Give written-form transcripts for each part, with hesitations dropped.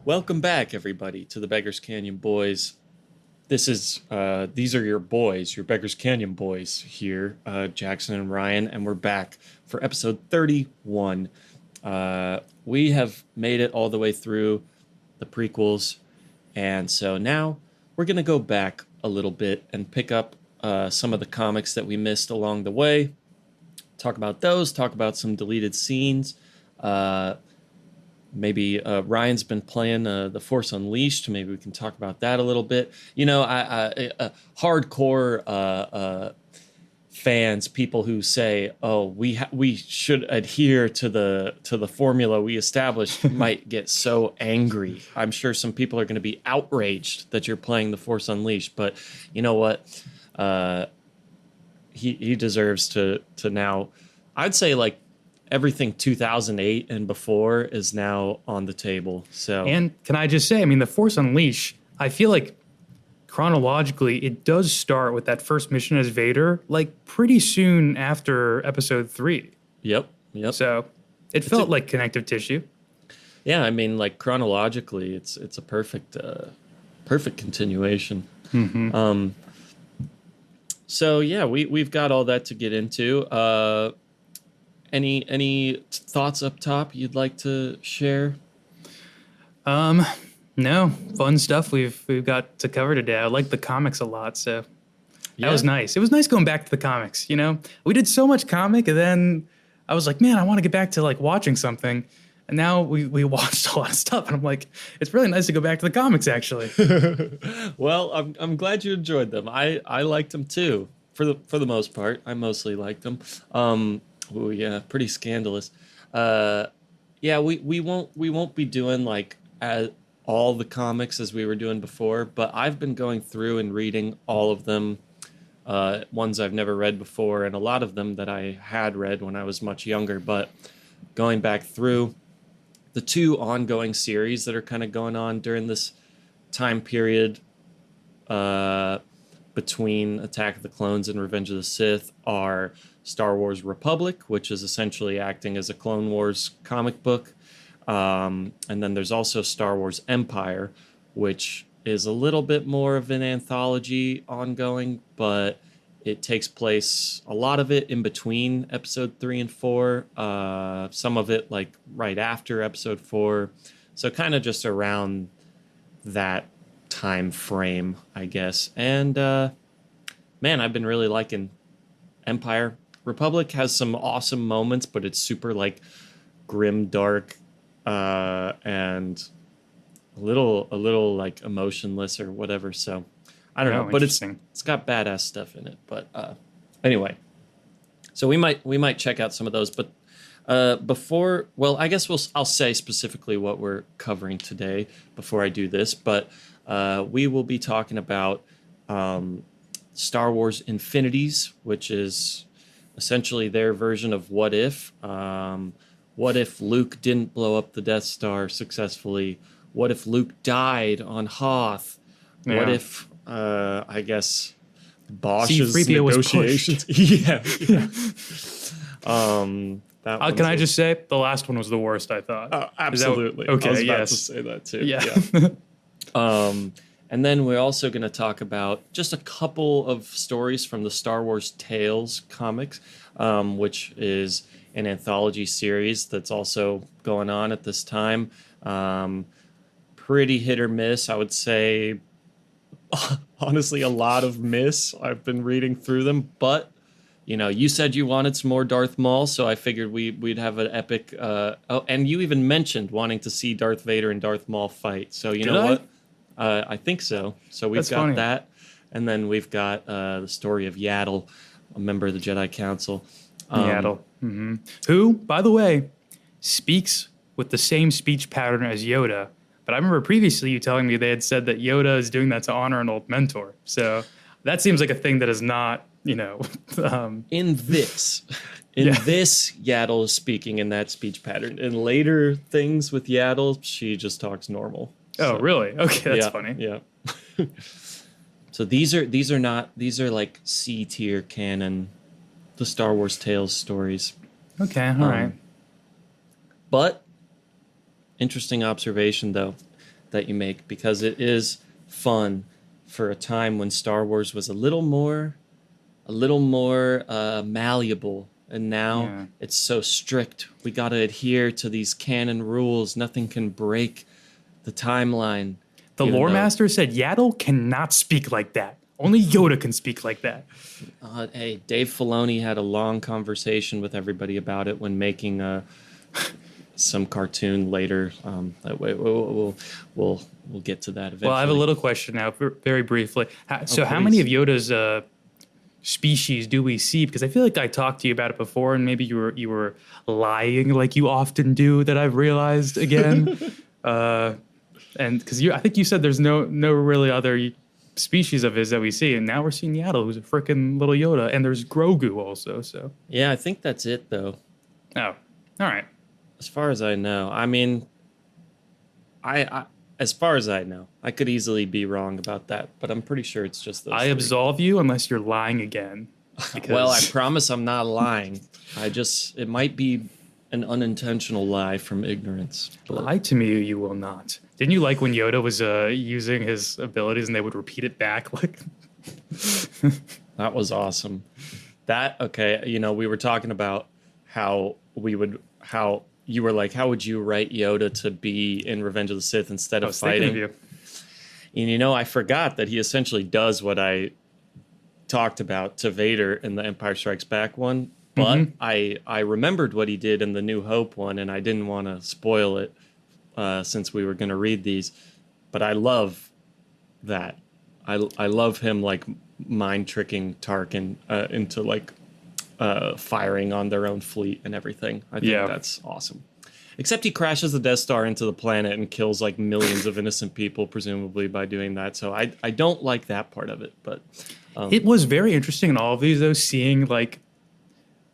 Welcome back, everybody, to the Beggars Canyon Boys. These are your boys, your Beggars Canyon boys here, Jackson and Ryan, and we're back for episode 31. We have made it all the way through the prequels, and so now we're going to go back a little bit and pick up some of the comics that we missed along the way, talk about those, talk about some deleted scenes. Maybe Ryan's been playing The Force Unleashed. Maybe we can talk about that a little bit. You know, hardcore fans, people who say, "Oh, we should adhere to the formula we established," might get so angry. I'm sure some people are going to be outraged that you're playing The Force Unleashed. But you know what? He deserves to now. I'd say like. Everything 2008 and before is now on the table. So, and can I just say, I mean, The Force Unleashed, I feel like chronologically, it does start with that first mission as Vader, like pretty soon after Episode 3. Yep. So it felt like connective tissue. Yeah, I mean, like chronologically, it's a perfect continuation. Mm-hmm. So yeah, we've got all that to get into. Any thoughts up top you'd like to share? No, fun stuff we've got to cover today. I like the comics a lot, so that was nice. It was nice going back to the comics, you know? We did so much comic, and then I was like, man, I want to get back to like watching something. And now we watched a lot of stuff, and I'm like, it's really nice to go back to the comics, actually. Well, I'm glad you enjoyed them. I liked them too, for the most part. I mostly liked them. Oh yeah, pretty scandalous. Yeah, we won't be doing like all the comics as we were doing before, but I've been going through and reading all of them, ones I've never read before, and a lot of them that I had read when I was much younger. But going back through the two ongoing series that are kind of going on during this time period, between Attack of the Clones and Revenge of the Sith are Star Wars Republic, which is essentially acting as a Clone Wars comic book. And then there's also Star Wars Empire, which is a little bit more of an anthology ongoing, but it takes place, a lot of it in between episode 3 and 4, some of it like right after episode 4. So kind of just around that time frame, I guess. And man, I've been really liking Empire. Republic has some awesome moments, but it's super like grim, dark, and a little like emotionless or whatever. So I don't know, but it's got badass stuff in it. But anyway, so we might check out some of those. But before, well, I guess I'll say specifically what we're covering today before I do this. But we will be talking about Star Wars Infinities, which is essentially their version of What If. What if Luke didn't blow up the Death Star successfully? What if Luke died on Hoth? Yeah. What if, I guess, Bosch's negotiations? Yeah. Can I just say, the last one was the worst, I thought. Oh, absolutely. Okay, I was about to say that too. Yeah. And then we're also going to talk about just a couple of stories from the Star Wars Tales comics, which is an anthology series that's also going on at this time. Pretty hit or miss, I would say. Honestly, a lot of miss. I've been reading through them, but you know, you said you wanted some more Darth Maul, so I figured we'd have an epic. And you even mentioned wanting to see Darth Vader and Darth Maul fight. So you know what? I think so. So we've got that. And then we've got the story of Yaddle, a member of the Jedi Council. Yaddle. Mm-hmm. Who, by the way, speaks with the same speech pattern as Yoda. But I remember previously you telling me they had said that Yoda is doing that to honor an old mentor. So that seems like a thing that is not, you know. In this, Yaddle is speaking in that speech pattern. In later things with Yaddle, she just talks normal. Oh, really? Okay, that's funny. Yeah. So these are like C tier canon, the Star Wars Tales stories. Okay, all right. But interesting observation though. that you make, because it is fun for a time when Star Wars was a little more malleable, and now it's so strict. We got to adhere to these canon rules. Nothing can break the timeline. The lore master said Yaddle cannot speak like that. Only Yoda can speak like that. Hey, Dave Filoni had a long conversation with everybody about it when making some cartoon later. That way, we'll get to that eventually. Well, I have a little question now, very briefly. How many of Yoda's species do we see? Because I feel like I talked to you about it before, and maybe you were lying like you often do. That I've realized again, and because I think you said there's no really other species of his that we see, and now we're seeing Yaddle, who's a freaking little Yoda, and there's Grogu also. So yeah, I think that's it though. Oh, all right. As far as I know, I mean, I as far as I know, I could easily be wrong about that, but I'm pretty sure it's just those I three. absolve you unless you're lying again. Well, I promise I'm not lying. It might be an unintentional lie from ignorance. Lie to me, you will not. Didn't you like when Yoda was using his abilities and they would repeat it back? Like that was awesome. We were talking about how you were like, how would you write Yoda to be in Revenge of the Sith instead of fighting? Of you. And I forgot that he essentially does what I talked about to Vader in the Empire Strikes Back one, but I remembered what he did in the New Hope one, and I didn't want to spoil it since we were going to read these. But I love that. I love him like mind tricking Tarkin into like firing on their own fleet and everything. I think that's awesome. Except he crashes the Death Star into the planet and kills like millions of innocent people, presumably by doing that. So I don't like that part of it. But it was very interesting in all of these, though, seeing like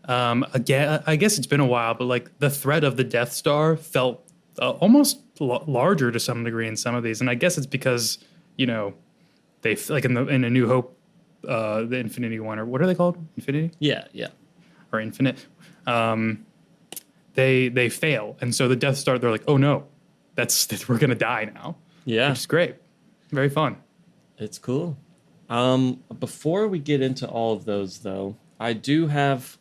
again, I guess it's been a while, but like the threat of the Death Star felt almost larger to some degree in some of these, and I guess it's because they like in A New Hope. The Infinity one, or what are they called? Infinity? Yeah. Or Infinite. They fail, and so the Death Star, they're like, oh no, we're gonna die now. Yeah, which is great, very fun. It's cool. Before we get into all of those, though, I do have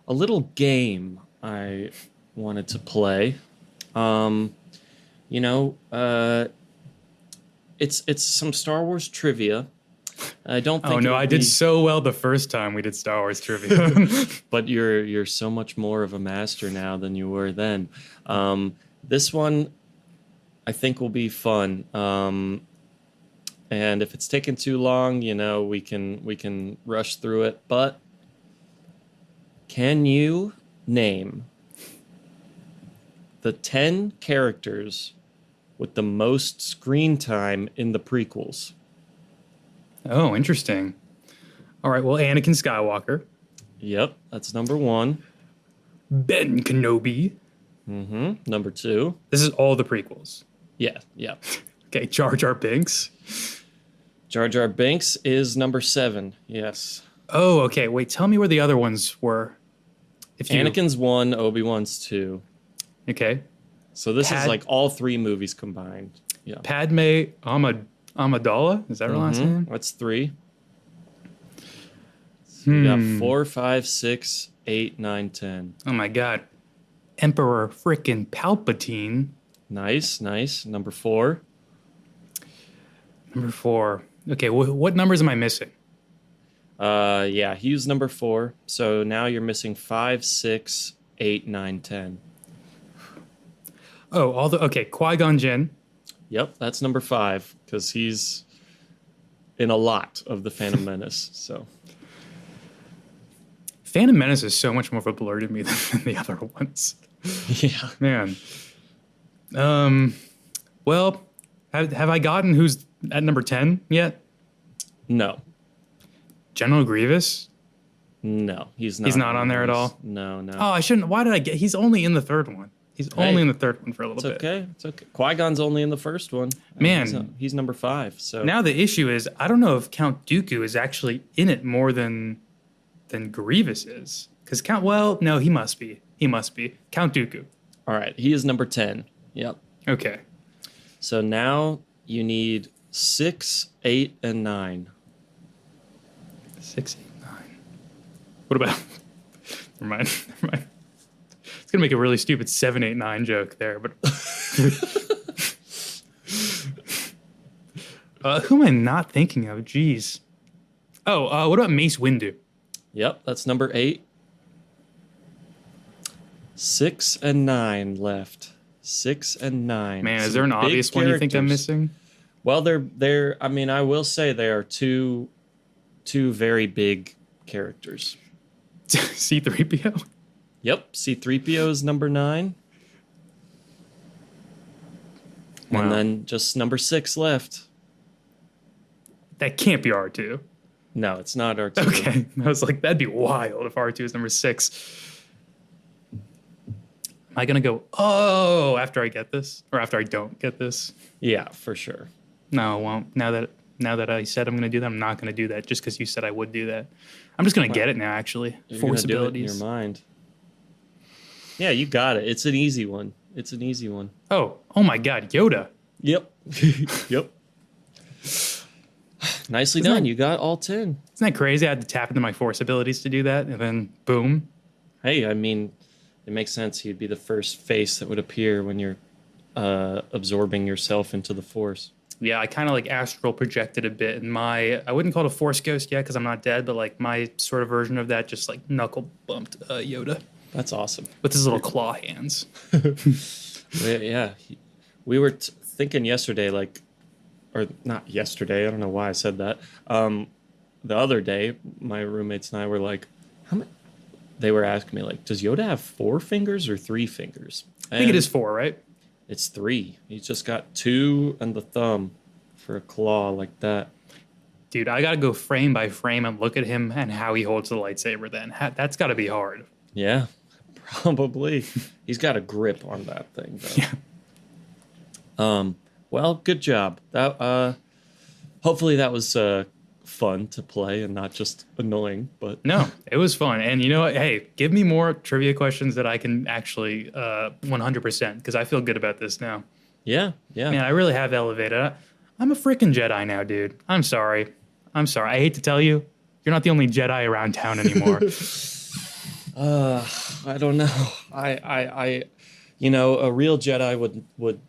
a little game I wanted to play. It's some Star Wars trivia. I don't think. Oh no, I did so well the first time we did Star Wars trivia. But you're so much more of a master now than you were then. This one, I think, will be fun. And if it's taking too long, we can rush through it. But can you name the 10 characters with the most screen time in the prequels? Oh, interesting. All right, well, Anakin Skywalker. Yep, that's number 1. Ben Kenobi. Number 2. This is all the prequels. Yeah. Okay, Jar Jar Binks. Jar Jar Binks is number 7, yes. Oh, okay, wait, tell me where the other ones were. Anakin's 1, Obi-Wan's 2. Okay. So this is like all 3 movies combined. Yeah. Padme Amidala? Is that her last name? That's 3. So you got 4, 5, 6, 8, 9, 10. Oh my god. Emperor frickin' Palpatine. Nice. Number 4. Number 4. Okay, what numbers am I missing? He was number 4. So now you're missing 5, 6, 8, 9, 10. Oh, Qui-Gon Jinn. Yep, that's number 5 because he's in a lot of the Phantom Menace. So, Phantom Menace is so much more of a blur to me than the other ones. Yeah, man. Well, have I gotten who's at number 10 yet? No. General Grievous? No, he's not. He's not on there at all? No. Oh, I shouldn't. Why did I get? He's only in the third one. He's only in the third one for a little bit. It's okay. Qui-Gon's only in the first one. Man. He's number 5. So now the issue is, I don't know if Count Dooku is actually in it more than Grievous is. Because he must be. Count Dooku. All right, he is number 10. Yep. Okay. So now you need 6, 8, and 9. 6, 8, 9. What about? Never mind. Never mind. It's gonna make a really stupid 7, 8, 9 joke there, but who am I not thinking of? Jeez. Oh, what about Mace Windu? Yep, that's number 8. 6 and 9 left. 6 and 9. Man, Some is there an big obvious one you think I'm characters. missing? Well, they're. I mean, I will say they are two very big characters. C-3PO? Yep, C-3PO is number 9. Wow. And then just number 6 left. That can't be R2. No, it's not R2. Okay. I was like, that'd be wild if R2 is number 6. Am I going to go, oh, after I get this? Or after I don't get this? Yeah, for sure. No, I won't. Now that I said I'm going to do that, I'm not going to do that just because you said I would do that. I'm just going to get it now, actually. You're Force gonna do it abilities. in your mind. Yeah, you got it. It's an easy one. It's an easy one. Oh my God, Yoda. Yep. Yep. Nicely Isn't done. that- You got all 10. Isn't that crazy? I had to tap into my Force abilities to do that, and then boom. Hey, I mean, it makes sense. He'd be the first face that would appear when you're absorbing yourself into the Force. Yeah, I kind of like astral projected a bit, and I wouldn't call it a Force ghost yet because I'm not dead, but like my sort of version of that just like knuckle bumped Yoda That's awesome. with his little claw hands. Yeah. We were thinking yesterday, like, or not yesterday. I don't know why I said that. The other day, my roommates and I were like, how many? They were asking me, like, does Yoda have 4 fingers or 3 fingers? I think it is 4, right? It's 3. He's just got 2 and the thumb for a claw like that. Dude, I got to go frame by frame and look at him and how he holds the lightsaber then. That's got to be hard. Yeah, probably. He's got a grip on that thing, though. Yeah. Well, good job. That hopefully that was fun to play and not just annoying. But No, it was fun. And you know what? Hey, give me more trivia questions that I can actually 100% because I feel good about this now. yeah. Man, I really have elevated. I'm a freaking Jedi now, dude. I'm sorry. I hate to tell you, you're not the only Jedi around town anymore. I don't know. I a real Jedi would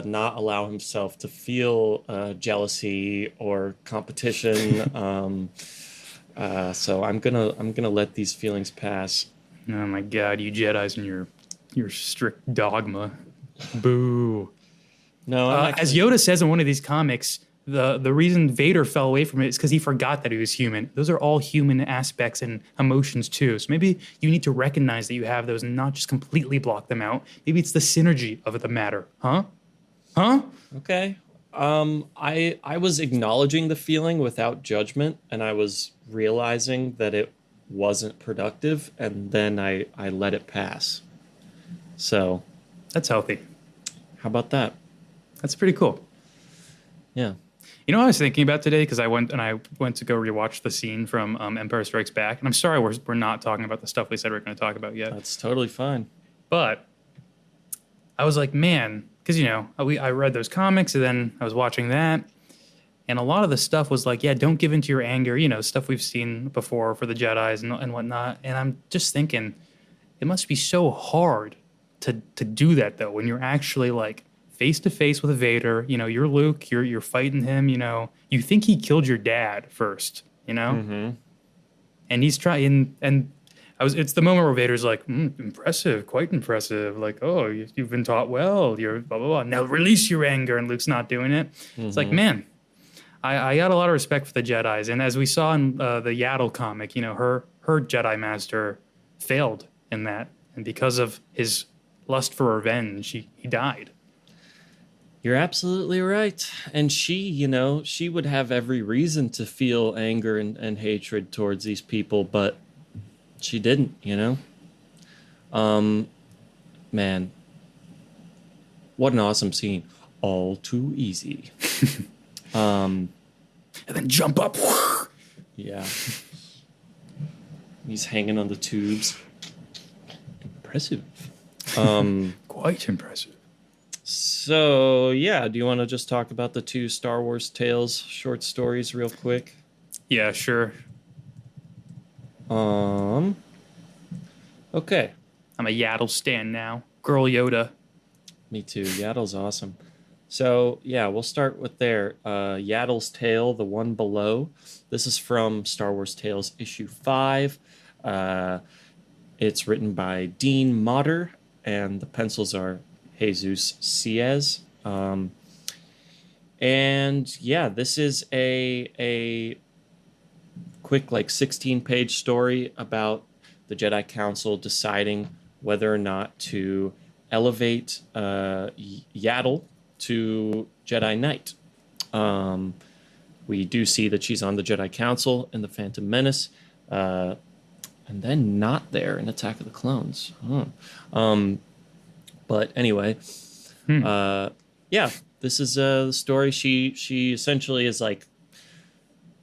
not allow himself to feel jealousy or competition. So I'm gonna let these feelings pass. Oh my God, you Jedis and your strict dogma. Boo. No, As Yoda says in one of these comics, the reason Vader fell away from it is because he forgot that he was human. Those are all human aspects and emotions too. So maybe you need to recognize that you have those and not just completely block them out. Maybe it's the synergy of the matter. Huh? Okay. I was acknowledging the feeling without judgment, and I was realizing that it wasn't productive, and then I let it pass. So, That's healthy. how about that? That's pretty cool. Yeah. You know what I was thinking about today? Because I went to go rewatch the scene from Empire Strikes Back. And I'm sorry we're not talking about the stuff we said we are going to talk about yet. That's totally fine. But I was like, man, because, I read those comics and then I was watching that. And a lot of the stuff was like, yeah, don't give into your anger, stuff we've seen before for the Jedis and whatnot. And I'm just thinking, it must be so hard to do that, though, when you're actually like face to face with a Vader. You're Luke, you're fighting him, you think he killed your dad first, Mm-hmm. and he's trying, and it's the moment where Vader's like, impressive, quite impressive. Like, oh, you've been taught well. You're blah, blah, blah. Now release your anger. And Luke's not doing it. Mm-hmm. It's like, man, I got a lot of respect for the Jedis. And as we saw in the Yaddle comic, her Jedi master failed in that. And because of his lust for revenge, he died. You're absolutely right. And she would have every reason to feel anger and hatred towards these people, but she didn't, Man, what an awesome scene. All too easy. And then jump up. Yeah. He's hanging on the tubes. Impressive. Quite impressive. So, yeah, do you want to just talk about the two Star Wars Tales short stories real quick? Yeah, sure. Um, okay. I'm a Yaddle stan now. Girl Yoda. Me too. Yaddle's awesome. So, yeah, we'll start with there. Yaddle's Tale, the one below. This is from Star Wars Tales issue 5. Uh, it's written by Dean Motter, and the pencils are Jesus Ciez. And yeah, this is a quick like 16-page story about the Jedi Council deciding whether or not to elevate Yaddle to Jedi Knight. We do see that she's on the Jedi Council in the Phantom Menace, and then not there in Attack of the Clones. But anyway, yeah, this is the story. She essentially is like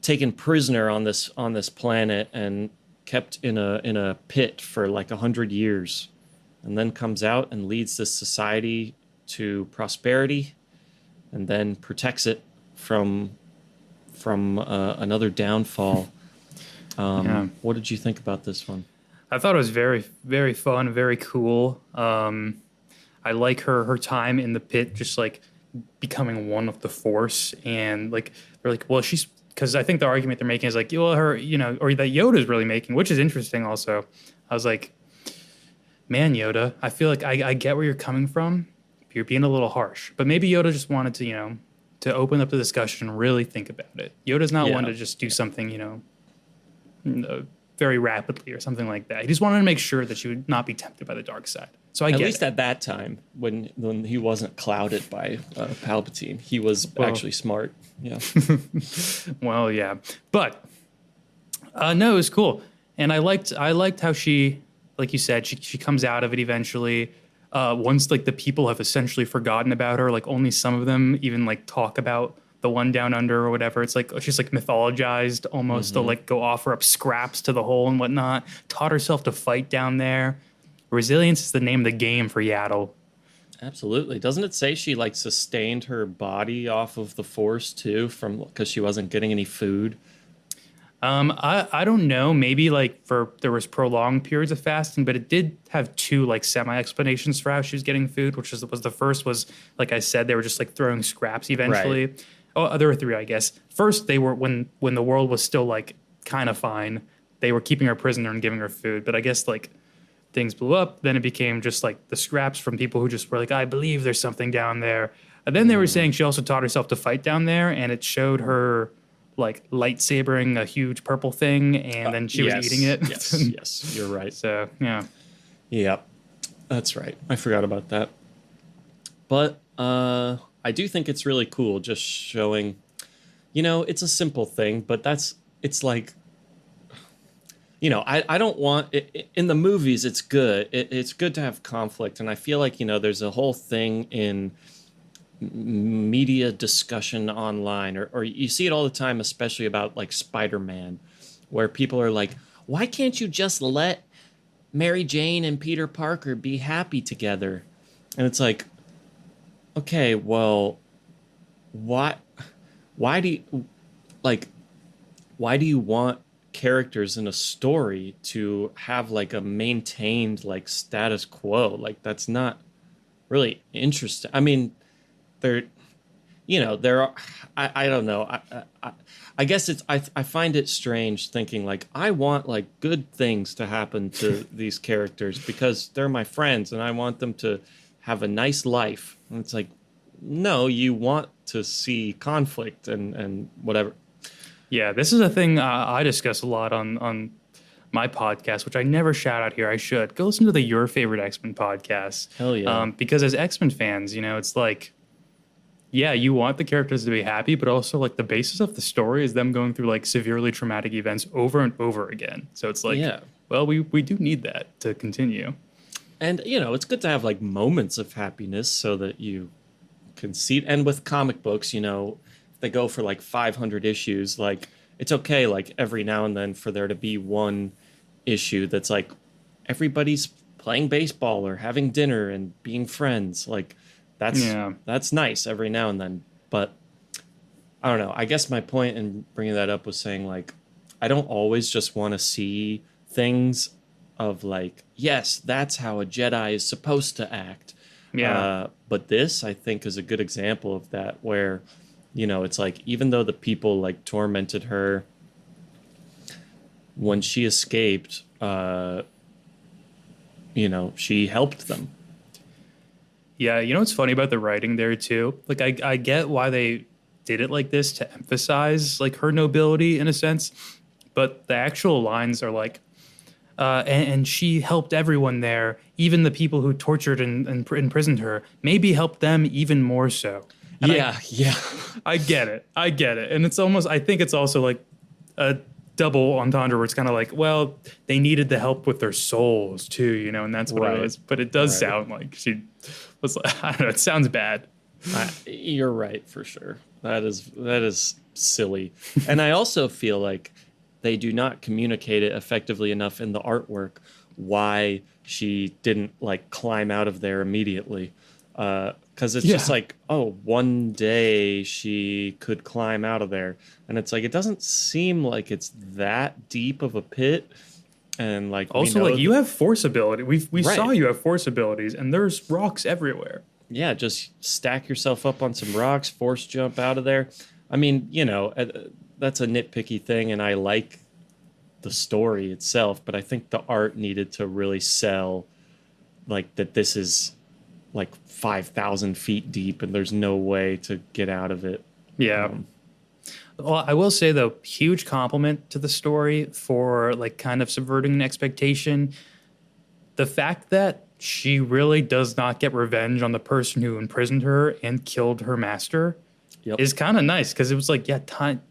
taken prisoner on this planet and kept in a pit for like 100 years, and then comes out and leads this society to prosperity, and then protects it from another downfall. What did you think about this one? I thought it was very, very fun, very cool. I like her time in the pit, just like becoming one with the Force, and like they're like, well, she's because I think the argument they're making is like, well, her, or that Yoda's really making, which is interesting. Also, I was like, man, Yoda, I feel like I get where you're coming from. You're being a little harsh, but maybe Yoda just wanted to, to open up the discussion and really think about it. Yoda's not one to just do something, very rapidly or something like that. He just wanted to make sure that she would not be tempted by the dark side. So I at get least it. at that time when he wasn't clouded by Palpatine, he was actually smart. Yeah. Well, yeah, but no, it was cool, and I liked how she, like you said, she comes out of it eventually. Once like the people have essentially forgotten about her, like only some of them even like talk about the one down under or whatever. It's like she's like mythologized almost to like go offer up scraps to the hole and whatnot. Taught herself to fight down there. Resilience is the name of the game for Yaddle. Absolutely. Doesn't it say she like sustained her body off of the Force too, from because she wasn't getting any food? I don't know. Maybe like there was prolonged periods of fasting, but it did have two like semi explanations for how she was getting food, which was the first was, like I said, they were just like throwing scraps eventually. Right. Oh, there were three, I guess. First, they were when the world was still like kind of fine. They were keeping her prisoner and giving her food, but I guess like things blew up. Then it became just like the scraps from people who just were like, I believe there's something down there. And then they were saying she also taught herself to fight down there, and it showed her like lightsabering a huge purple thing, and then she was eating it. Yes, you're right. So yeah. Yep, that's right. I forgot about that. But I do think it's really cool just showing, it's a simple thing, but it's like, I don't want it, in the movies. It's good. It's good to have conflict. And I feel like, there's a whole thing in media discussion online, or you see it all the time, especially about like Spider-Man, where people are like, why can't you just let Mary Jane and Peter Parker be happy together? And it's like, okay, well, why do you want characters in a story to have like a maintained like status quo? Like that's not really interesting. I mean, there are, I don't know. I guess I find it strange thinking like I want like good things to happen to these characters because they're my friends and I want them to have a nice life. And it's like, no, you want to see conflict and whatever. Yeah, this is a thing I discuss a lot on my podcast, which I never shout out here. I should go listen to the Your Favorite X-Men podcast. Hell yeah. Because as X-Men fans, it's like, yeah, you want the characters to be happy, but also like the basis of the story is them going through like severely traumatic events over and over again. So it's like, well, we do need that to continue. And, it's good to have like moments of happiness so that you can see it. And with comic books, they go for like 500 issues. Like it's okay, like every now and then for there to be one issue that's like everybody's playing baseball or having dinner and being friends. Like that's nice every now and then. But I don't know. I guess my point in bringing that up was saying, like, I don't always just want to see things of like, yes, that's how a Jedi is supposed to act. Yeah. But this, I think, is a good example of that, where, it's like, even though the people like tormented her when she escaped, she helped them. Yeah, you know what's funny about the writing there too? Like I get why they did it like this to emphasize like her nobility in a sense, but the actual lines are like, and she helped everyone there, even the people who tortured and imprisoned her. Maybe helped them even more so. And Yeah. I get it, and it's almost. I think it's also like a double entendre where it's kind of like, well, they needed the help with their souls too, and that's what it was. But it does sound like she was. I don't know. It sounds bad. You're right for sure. That is silly, and I also feel like they do not communicate it effectively enough in the artwork why she didn't like climb out of there immediately. Because it's just like, oh, one day she could climb out of there, and it's like it doesn't seem like it's that deep of a pit. And like also, like you have force ability. We saw you have force abilities, and there's rocks everywhere. Yeah, just stack yourself up on some rocks, force jump out of there. I mean, that's a nitpicky thing, and I like the story itself, but I think the art needed to really sell like that this is like 5,000 feet deep and there's no way to get out of it. Yeah. Well, I will say though, huge compliment to the story for like kind of subverting an expectation. The fact that she really does not get revenge on the person who imprisoned her and killed her master is kind of nice, because it was like, yeah, time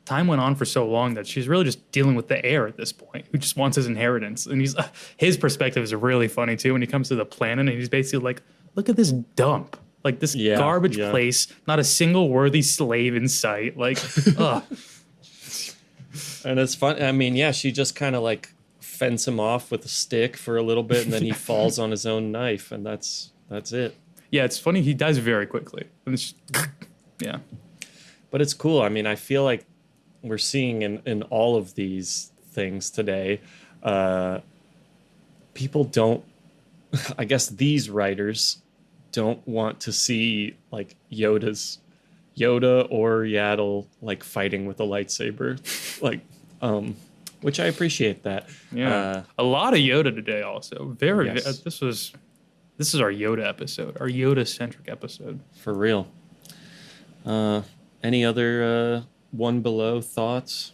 went on for so long that she's really just dealing with the heir at this point, who just wants his inheritance. And his perspective is really funny too when he comes to the planet, and he's basically like, look at this dump, like this garbage place, not a single worthy slave in sight. Like, ugh. And it's fun. I mean, yeah, she just kind of like fence him off with a stick for a little bit, and then he falls on his own knife, and that's it. Yeah, it's funny. He dies very quickly. Yeah. But it's cool. I mean, I feel like we're seeing in all of these things today, people don't, I guess these writers don't want to see like Yoda or Yaddle like fighting with a lightsaber, like, which I appreciate that. Yeah, a lot of Yoda today. Also, Yes. This is our Yoda episode, our Yoda centric episode. For real. Any other One Below thoughts?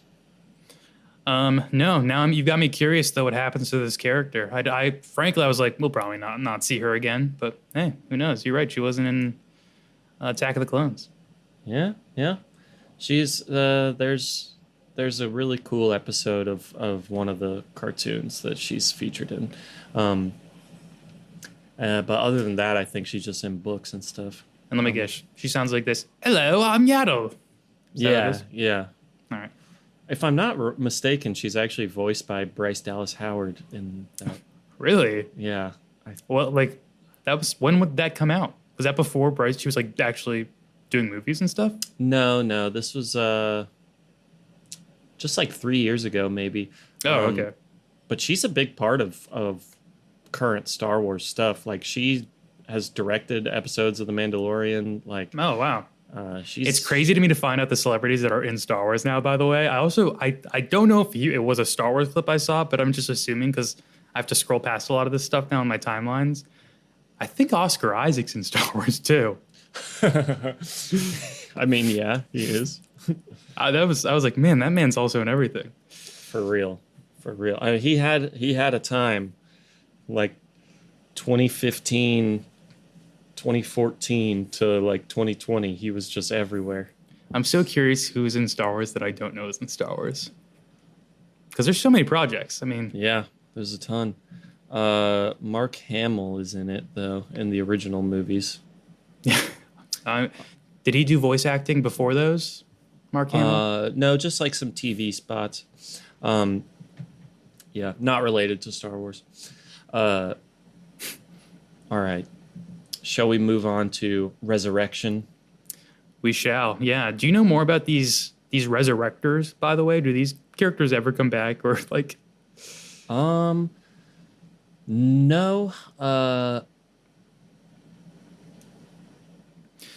No. Now you've got me curious though. What happens to this character? I frankly, I was like, we'll probably not see her again. But hey, who knows? You're right. She wasn't in Attack of the Clones. Yeah. She's there's a really cool episode of one of the cartoons that she's featured in. But other than that, I think she's just in books and stuff. And let me guess, she sounds like this. Hello, I'm Yaddle. Yeah. All right. If I'm not mistaken, she's actually voiced by Bryce Dallas Howard in that. Really? Yeah. Well, like, when would that come out? Was that before Bryce? She was like actually doing movies and stuff? No. This was just like 3 years ago, maybe. Oh, okay. But she's a big part of current Star Wars stuff. Like, she has directed episodes of The Mandalorian. Like, oh wow. She's... It's crazy to me to find out the celebrities that are in Star Wars now, by the way. I don't know if it was a Star Wars clip I saw, but I'm just assuming because I have to scroll past a lot of this stuff now in my timelines. I think Oscar Isaac's in Star Wars too. I mean, yeah, he is. I was like, man, that man's also in everything. For real. I mean, he had a time like 2015, 2014 to like 2020. He was just everywhere. I'm so curious who's in Star Wars that I don't know is in Star Wars. Because there's so many projects. I mean, yeah, there's a ton. Mark Hamill is in it though, in the original movies. Did he do voice acting before those? Mark Hamill? No, just like some TV spots. Yeah, not related to Star Wars. All right. Shall we move on to Resurrection? We shall. Yeah. Do you know more about these resurrectors, by the way? Do these characters ever come back or like Um, no.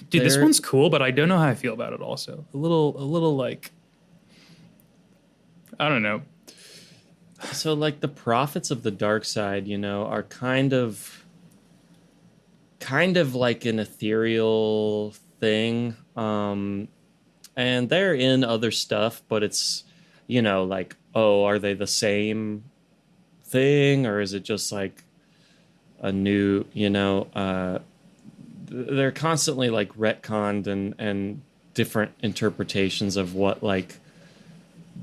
dude, this There. one's cool, but I don't know how I feel about it also. A little like I don't know. So, like, the prophets of the dark side, are kind of like an ethereal thing. And they're in other stuff, but it's, like, oh, are they the same thing, or is it just like a new, they're constantly like retconned and different interpretations of what like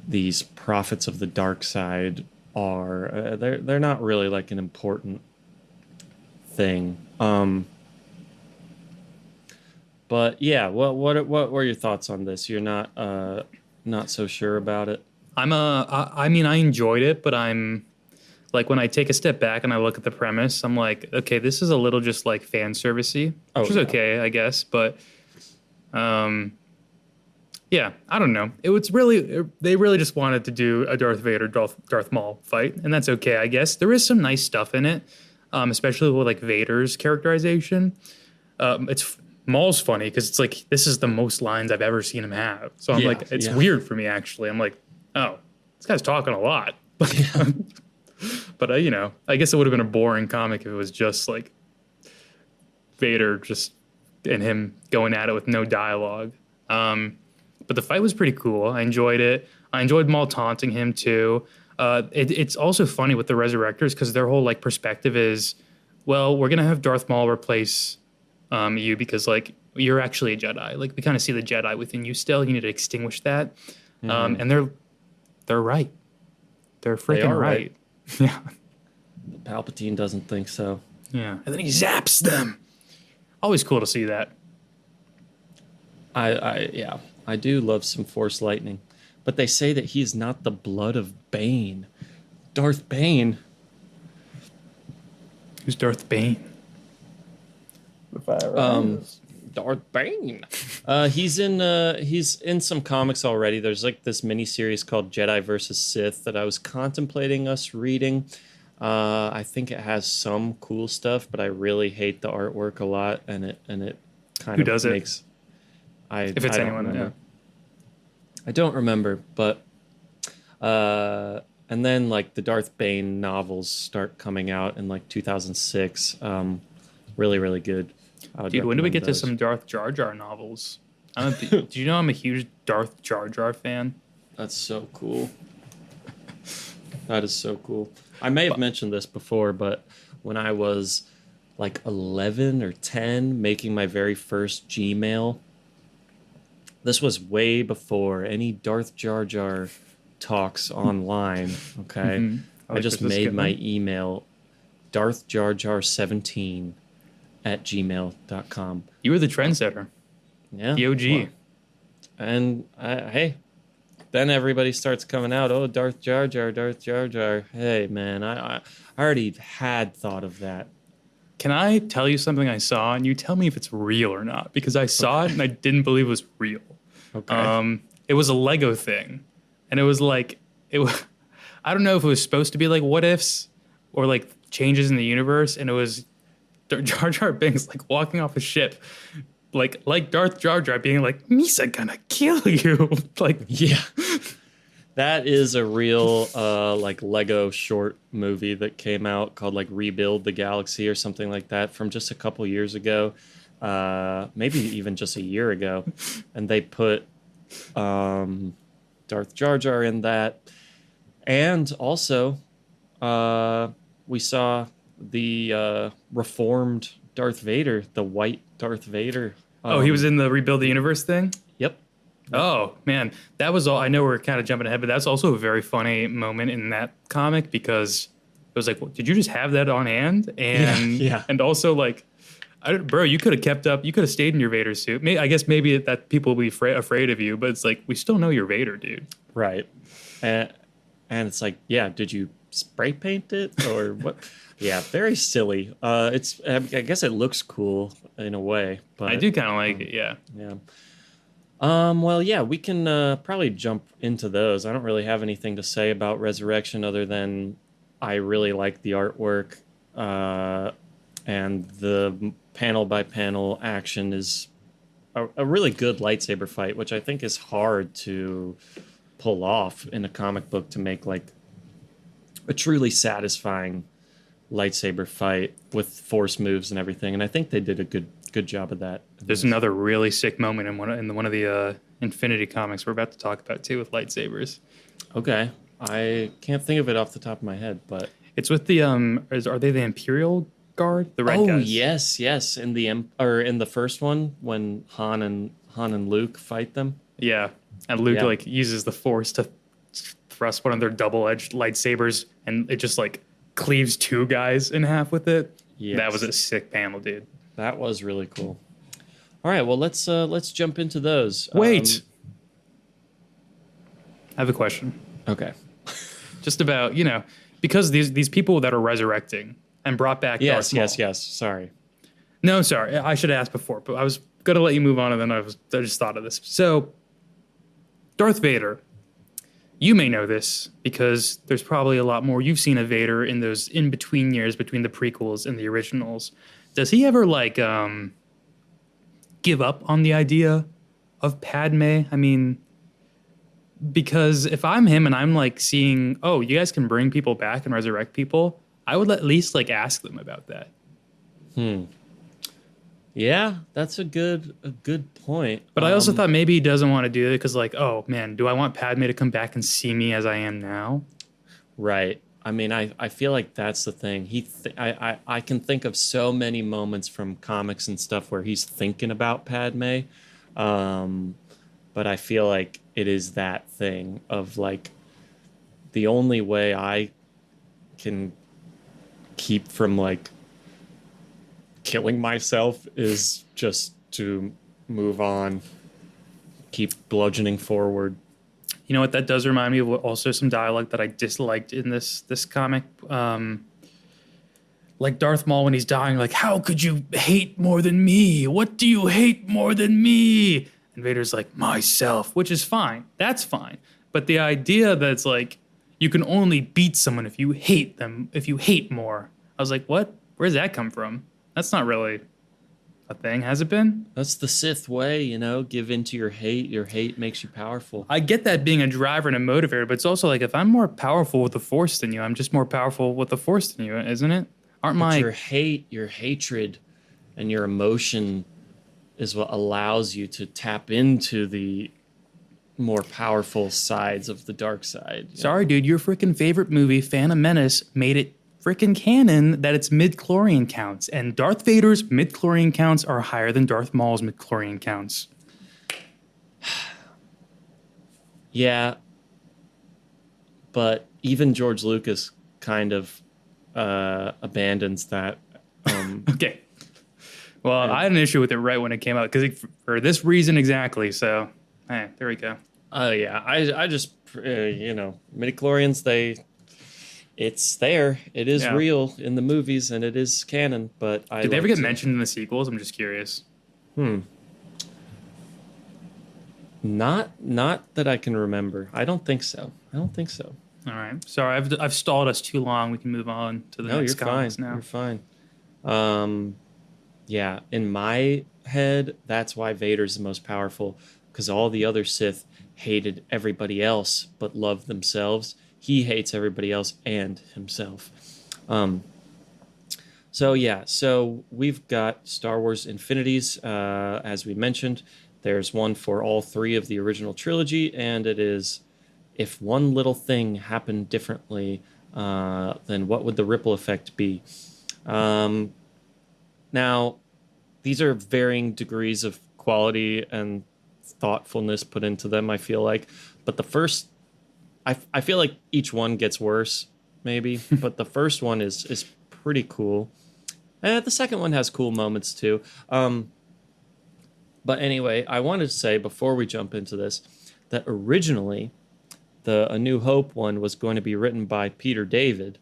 these prophets of the dark side are. They're not really like an important thing. But yeah, what were your thoughts on this? You're not so sure about it. I mean, I enjoyed it, but I'm like when I take a step back and I look at the premise, I'm like, okay, this is a little just like fan servicey, which is okay, I guess. But, yeah, I don't know. They really just wanted to do a Darth Vader, Darth Maul fight, and that's okay, I guess. There is some nice stuff in it, especially with like Vader's characterization. Maul's funny because it's like this is the most lines I've ever seen him have. So I'm like, it's weird for me actually. I'm like, oh, this guy's talking a lot. But I guess it would have been a boring comic if it was just like Vader just and him going at it with no dialogue. But the fight was pretty cool. I enjoyed it. I enjoyed Maul taunting him too. It's also funny with the Resurrectors because their whole like perspective is, well, we're gonna have Darth Maul replace you because like you're actually a Jedi. Like we kind of see the Jedi within you still. You need to extinguish that. And they're right. They're freaking right. Yeah. Palpatine doesn't think so. Yeah. And then he zaps them. Always cool to see that. I do love some Force lightning. But they say that he's not the blood of Bane. Darth Bane. Who's Darth Bane? Darth Bane. He's in some comics already. There's like this mini series called Jedi versus Sith that I was contemplating us reading. I think it has some cool stuff, but I really hate the artwork a lot, and it kind Who of does makes. it? If it's anyone, remember. I don't remember, but and then like the Darth Bane novels start coming out in like 2006. Really, really good. Dude, when do we get to some Darth Jar Jar novels? Do you know I'm a huge Darth Jar Jar fan? That's so cool. That is so cool. I may have mentioned this before, but when I was like 11 or 10 making my very first Gmail, this was way before any Darth Jar Jar talks online, okay? Mm-hmm. I just made my email darthjarjar17 at gmail.com. You were the trendsetter. Yeah. The OG. Well, and hey, then everybody starts coming out. Oh, Darth Jar Jar, Darth Jar Jar. Hey, man, I already had thought of that. Can I tell you something I saw, and you tell me if it's real or not? Because I saw it and I didn't believe it was real. Okay. It was a Lego thing, and it was like I don't know if it was supposed to be like what ifs or like changes in the universe, and it was Jar Jar Binks like walking off a ship, like Darth Jar Jar being like, "Misa gonna kill you." Like, yeah, that is a real like Lego short movie that came out called like Rebuild the Galaxy or something like that from just a couple years ago, maybe even just a year ago, and they put Darth Jar Jar in that, and also we saw the reformed Darth Vader, the white Darth Vader. He was in the Rebuild the Universe thing? Yep. Oh, man. That was all. I know we're kind of jumping ahead, but that's also a very funny moment in that comic because it was like, well, did you just have that on hand? And yeah. And also, like, bro, you could have kept up. You could have stayed in your Vader suit. I guess maybe that people will be afraid of you, but it's like, we still know you're Vader, dude. Right. And it's like, yeah, did you spray paint it or what? Yeah, very silly. I guess it looks cool in a way, but I do kind of like it. Yeah. yeah. Well, yeah, we can probably jump into those. I don't really have anything to say about Resurrection other than I really like the artwork, and the panel by panel action is a really good lightsaber fight, which I think is hard to pull off in a comic book to make like a truly satisfying lightsaber fight with force moves and everything. And I think they did a good job of that. There's another really sick moment in one of the Infinity comics we're about to talk about too with lightsabers. Okay. I can't think of it off the top of my head, but It's with the are they the Imperial Guard? The red guys. yes. In the first one when Han and Luke fight them. Yeah. And Luke Yeah. like uses the Force to thrust one of their double-edged lightsabers, and it just like cleaves two guys in half with it. Yes. That was a sick panel, dude. That was really cool. All right, well let's jump into those. Wait. I have a question. Okay. Just about, because these people that are resurrecting and brought back Darth Maul. Yes. Sorry. No, sorry. I should have asked before, but I was going to let you move on, and then I just thought of this. So, Darth Vader, you may know this because there's probably a lot more you've seen of Vader in those in-between years between the prequels and the originals. Does he ever, give up on the idea of Padme? I mean, because if I'm him and I'm, seeing, oh, you guys can bring people back and resurrect people, I would at least, ask them about that. Yeah, that's a good point. But I also thought maybe he doesn't want to do it because, oh, man, do I want Padme to come back and see me as I am now? Right. I mean, I feel like that's the thing. I can think of so many moments from comics and stuff where he's thinking about Padme, but I feel like it is that thing of the only way I can keep from killing myself is just to move on, keep bludgeoning forward. You know what? That does remind me of also some dialogue that I disliked in this comic. Darth Maul when he's dying, how could you hate more than me? What do you hate more than me? And Vader's like, myself, which is fine. That's fine. But the idea that it's you can only beat someone if you hate them, if you hate more. I was like, what? Where's that come from? That's not really a thing, has it been? That's the Sith way, give into your hate. Your hate makes you powerful. I get that being a driver and a motivator, but it's also if I'm more powerful with the Force than you, I'm just more powerful with the Force than you, isn't it? Your hate, your hatred, and your emotion is what allows you to tap into the more powerful sides of the dark side. Sorry, dude, your freaking favorite movie, Phantom Menace, made it freaking canon that it's midichlorian counts, and Darth Vader's midichlorian counts are higher than Darth Maul's midichlorian counts. Yeah, but even George Lucas kind of abandons that. Okay. Well, I had an issue with it right when it came out because for this reason exactly. So, hey, there we go. Yeah, I just midichlorians, it's there. It is real in the movies, and it is canon. But did they ever get mentioned in the sequels? I'm just curious. Not that I can remember. I don't think so. All right. Sorry, I've stalled us too long. We can move on to the next comics now. You're fine. Yeah, in my head, that's why Vader's the most powerful, because all the other Sith hated everybody else but loved themselves. He hates everybody else and himself. So we've got Star Wars Infinities, as we mentioned. There's one for all three of the original trilogy, and it is, if one little thing happened differently, then what would the ripple effect be? Now, these are varying degrees of quality and thoughtfulness put into them, I feel like. But the first, I feel like each one gets worse, maybe. But the first one is pretty cool. And the second one has cool moments, too. But anyway, I wanted to say, before we jump into this, that originally, the A New Hope one was going to be written by Peter David,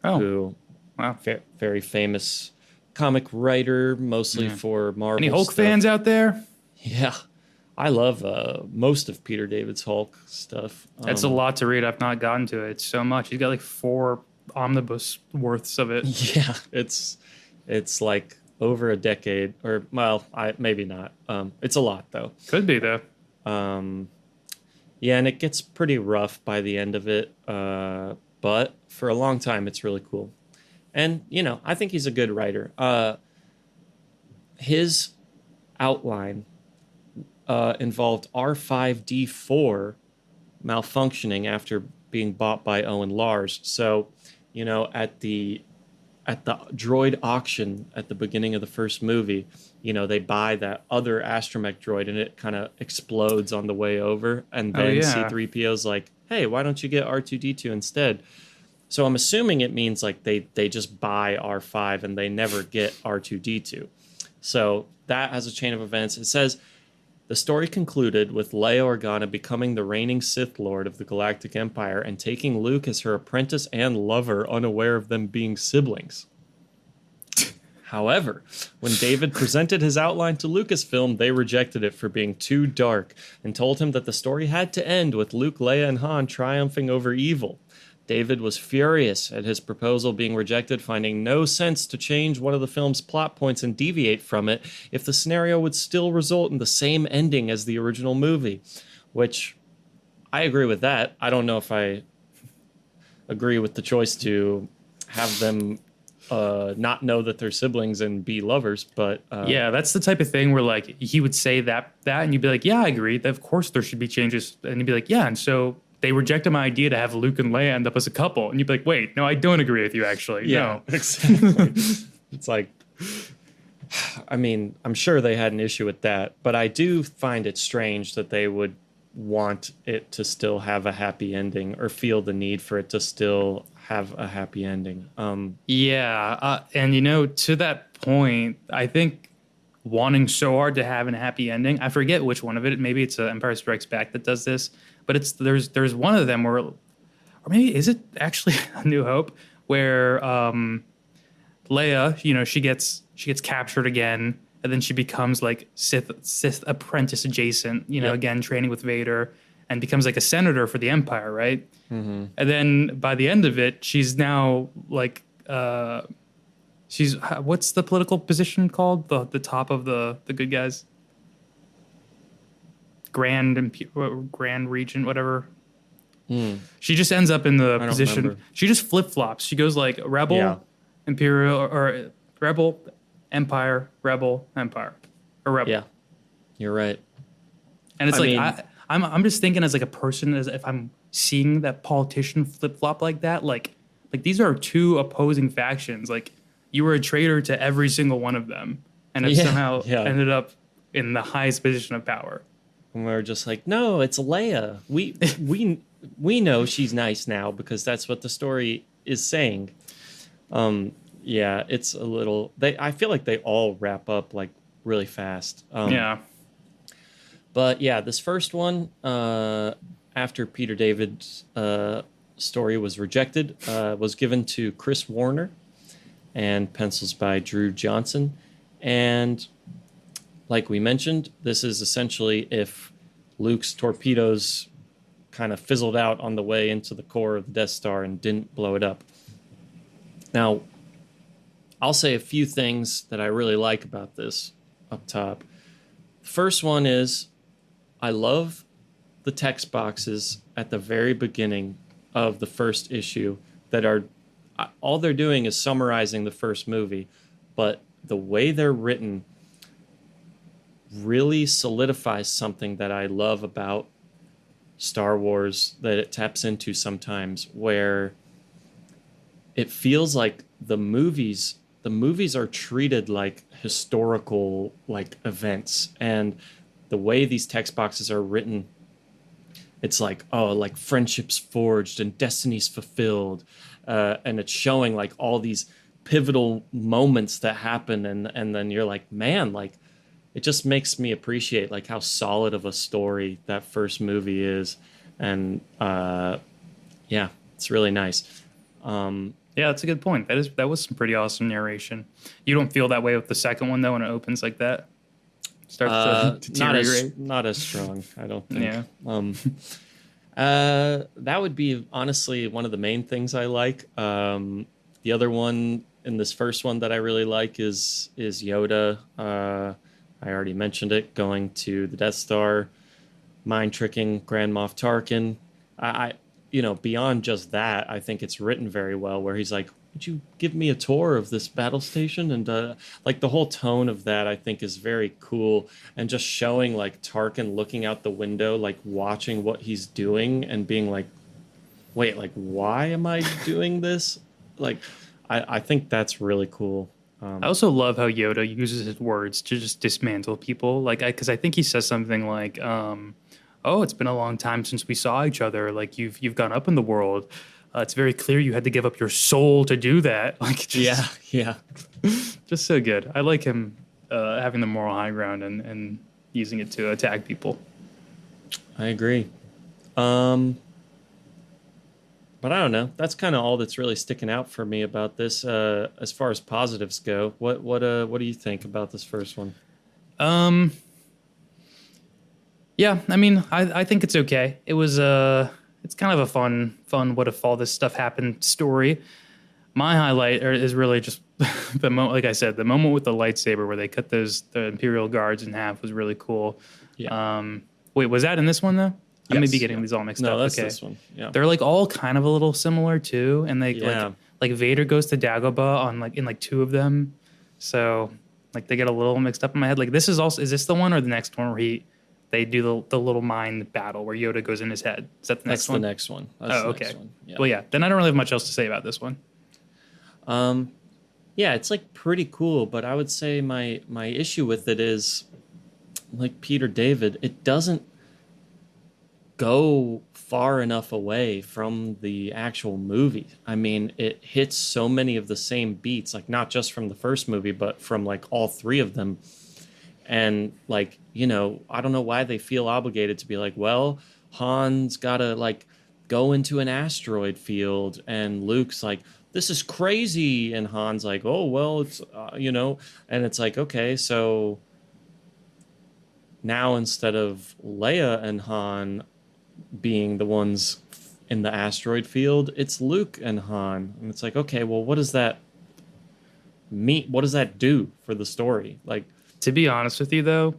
Oh, who wow. very famous comic writer, mostly Yeah. for Marvel Any Hulk stuff. fans out there? Yeah, I love most of Peter David's Hulk stuff. That's a lot to read. I've not gotten to it. It's so much. He's got like 4 omnibus worths of it. Yeah, it's like over a decade, or well, I maybe not. It's a lot though. Could be though. Yeah, and it gets pretty rough by the end of it. But for a long time, it's really cool. And I think he's a good writer. His outline involved R5D4 malfunctioning after being bought by Owen Lars. So, at the droid auction at the beginning of the first movie, they buy that other astromech droid and it kind of explodes on the way over. And then C-3PO's like, hey, why don't you get R2D2 instead? So I'm assuming it means like they just buy R5 and they never get R2D2. So that has a chain of events. It says the story concluded with Leia Organa becoming the reigning Sith Lord of the Galactic Empire and taking Luke as her apprentice and lover, unaware of them being siblings. However, when David presented his outline to Lucasfilm, they rejected it for being too dark and told him that the story had to end with Luke, Leia, and Han triumphing over evil. David was furious at his proposal being rejected, finding no sense to change one of the film's plot points and deviate from it if the scenario would still result in the same ending as the original movie, which I agree with that. I don't know if I agree with the choice to have them not know that they're siblings and be lovers, but yeah, that's the type of thing where like he would say that and you'd be like, yeah, I agree. Of course there should be changes. And you'd be like, yeah, and so they rejected my idea to have Luke and Leia end up as a couple. And you'd be like, wait, no, I don't agree with you, actually. Yeah, no. Exactly. It's like, I mean, I'm sure they had an issue with that, but I do find it strange that they would want it to still have a happy ending or feel the need for it to still have a happy ending. And to that point, I think wanting so hard to have a happy ending, I forget which one of it. Maybe it's Empire Strikes Back that does this. But there's one of them where, or maybe is it actually A New Hope, where Leia, she gets captured again, and then she becomes like Sith apprentice adjacent, again training with Vader, and becomes like a senator for the Empire, right? Mm-hmm. And then by the end of it, she's now like she's what's the political position called? The top of the good guys. Grand Regent, whatever. She just ends up in the position. Remember. She just flip flops. She goes like Rebel, Imperial, or Rebel, Empire, Rebel, Empire, or Rebel. Yeah, you're right. And it's I'm just thinking as like a person, as if I'm seeing that politician flip flop like that, like these are 2 opposing factions. Like you were a traitor to every single one of them, and it somehow ended up in the highest position of power. And we're just like, no, it's Leia. We know she's nice now because that's what the story is saying. It's a little. I feel like they all wrap up like really fast. But yeah, this first one, after Peter David's story was rejected, was given to Chris Warner, and pencils by Drew Johnson, and like we mentioned, this is essentially if Luke's torpedoes kind of fizzled out on the way into the core of the Death Star and didn't blow it up. Now, I'll say a few things that I really like about this up top. The first one is I love the text boxes at the very beginning of the first issue that are all they're doing is summarizing the first movie, but the way they're written really solidifies something that I love about Star Wars that it taps into sometimes, where it feels like the movies are treated like historical like events, and the way these text boxes are written, it's like, oh, like friendships forged and destinies fulfilled, and it's showing like all these pivotal moments that happen, and then you're like, man, like it just makes me appreciate like how solid of a story that first movie is. and yeah, it's really nice. Yeah, that's a good point. That was some pretty awesome narration. You don't feel that way with the second one though when it opens like that. Starts to deteriorate. Not as strong, I don't think. Yeah. That would be honestly one of the main things I like. The other one in this first one that I really like is Yoda. I already mentioned it, going to the Death Star, mind tricking Grand Moff Tarkin. Beyond just that, I think it's written very well. Where he's like, "Would you give me a tour of this battle station?" And like the whole tone of that, I think, is very cool. And just showing like Tarkin looking out the window, like watching what he's doing, and being like, "Wait, like why am I doing this?" Like, I think that's really cool. I also love how Yoda uses his words to just dismantle people. Like, because I think he says something like, "Oh, it's been a long time since we saw each other. Like, you've gone up in the world. It's very clear you had to give up your soul to do that." Like, just, yeah. just so good. I like him having the moral high ground and using it to attack people. I agree. But I don't know. That's kind of all that's really sticking out for me about this. As far as positives go, what do you think about this first one? Yeah, I mean, I think it's okay. It was it's kind of a fun what if all this stuff happened story. My highlight is really just the moment, like I said, the moment with the lightsaber where they cut the Imperial guards in half was really cool. Yeah. Wait, was that in this one though? I may Yes, be getting yeah. these all mixed No, up. that's Okay. this one. Yeah. They're like all kind of a little similar too, and they Yeah. like Vader goes to Dagobah on like in like two of them, so like they get a little mixed up in my head. Like this is this the one or the next one where they do the little mind battle where Yoda goes in his head? Is that the next one? That's the next one. That's Oh, the okay. next one. Yeah. Well, yeah. Then I don't really have much else to say about this one. Yeah, it's like pretty cool, but I would say my issue with it is like Peter David, it doesn't go far enough away from the actual movie. I mean, it hits so many of the same beats, like not just from the first movie, but from like all three of them. And like, I don't know why they feel obligated to be like, well, Han's gotta like go into an asteroid field, and Luke's like, this is crazy, and Han's like, oh well, it's and it's like, okay, so now instead of Leia and Han being the ones in the asteroid field, it's Luke and Han, and it's like, okay, well, what does that mean? What does that do for the story? Like, To be honest with you, though,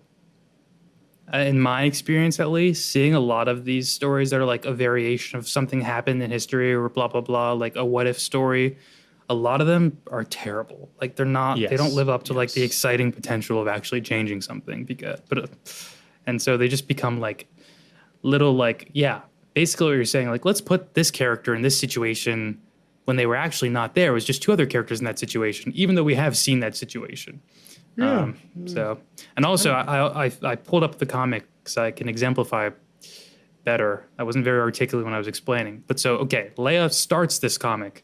in my experience at least, seeing a lot of these stories that are like a variation of something happened in history or blah, blah, blah, like a what if story, a lot of them are terrible. Like they're not, they don't live up to like the exciting potential of actually changing something. And so they just become like little like, yeah, basically what you're saying, like, let's put this character in this situation when they were actually not there. It was just two other characters in that situation, even though we have seen that situation. Yeah. And also I pulled up the comic so I can exemplify better. I wasn't very articulate when I was explaining. But so, okay, Leia starts this comic.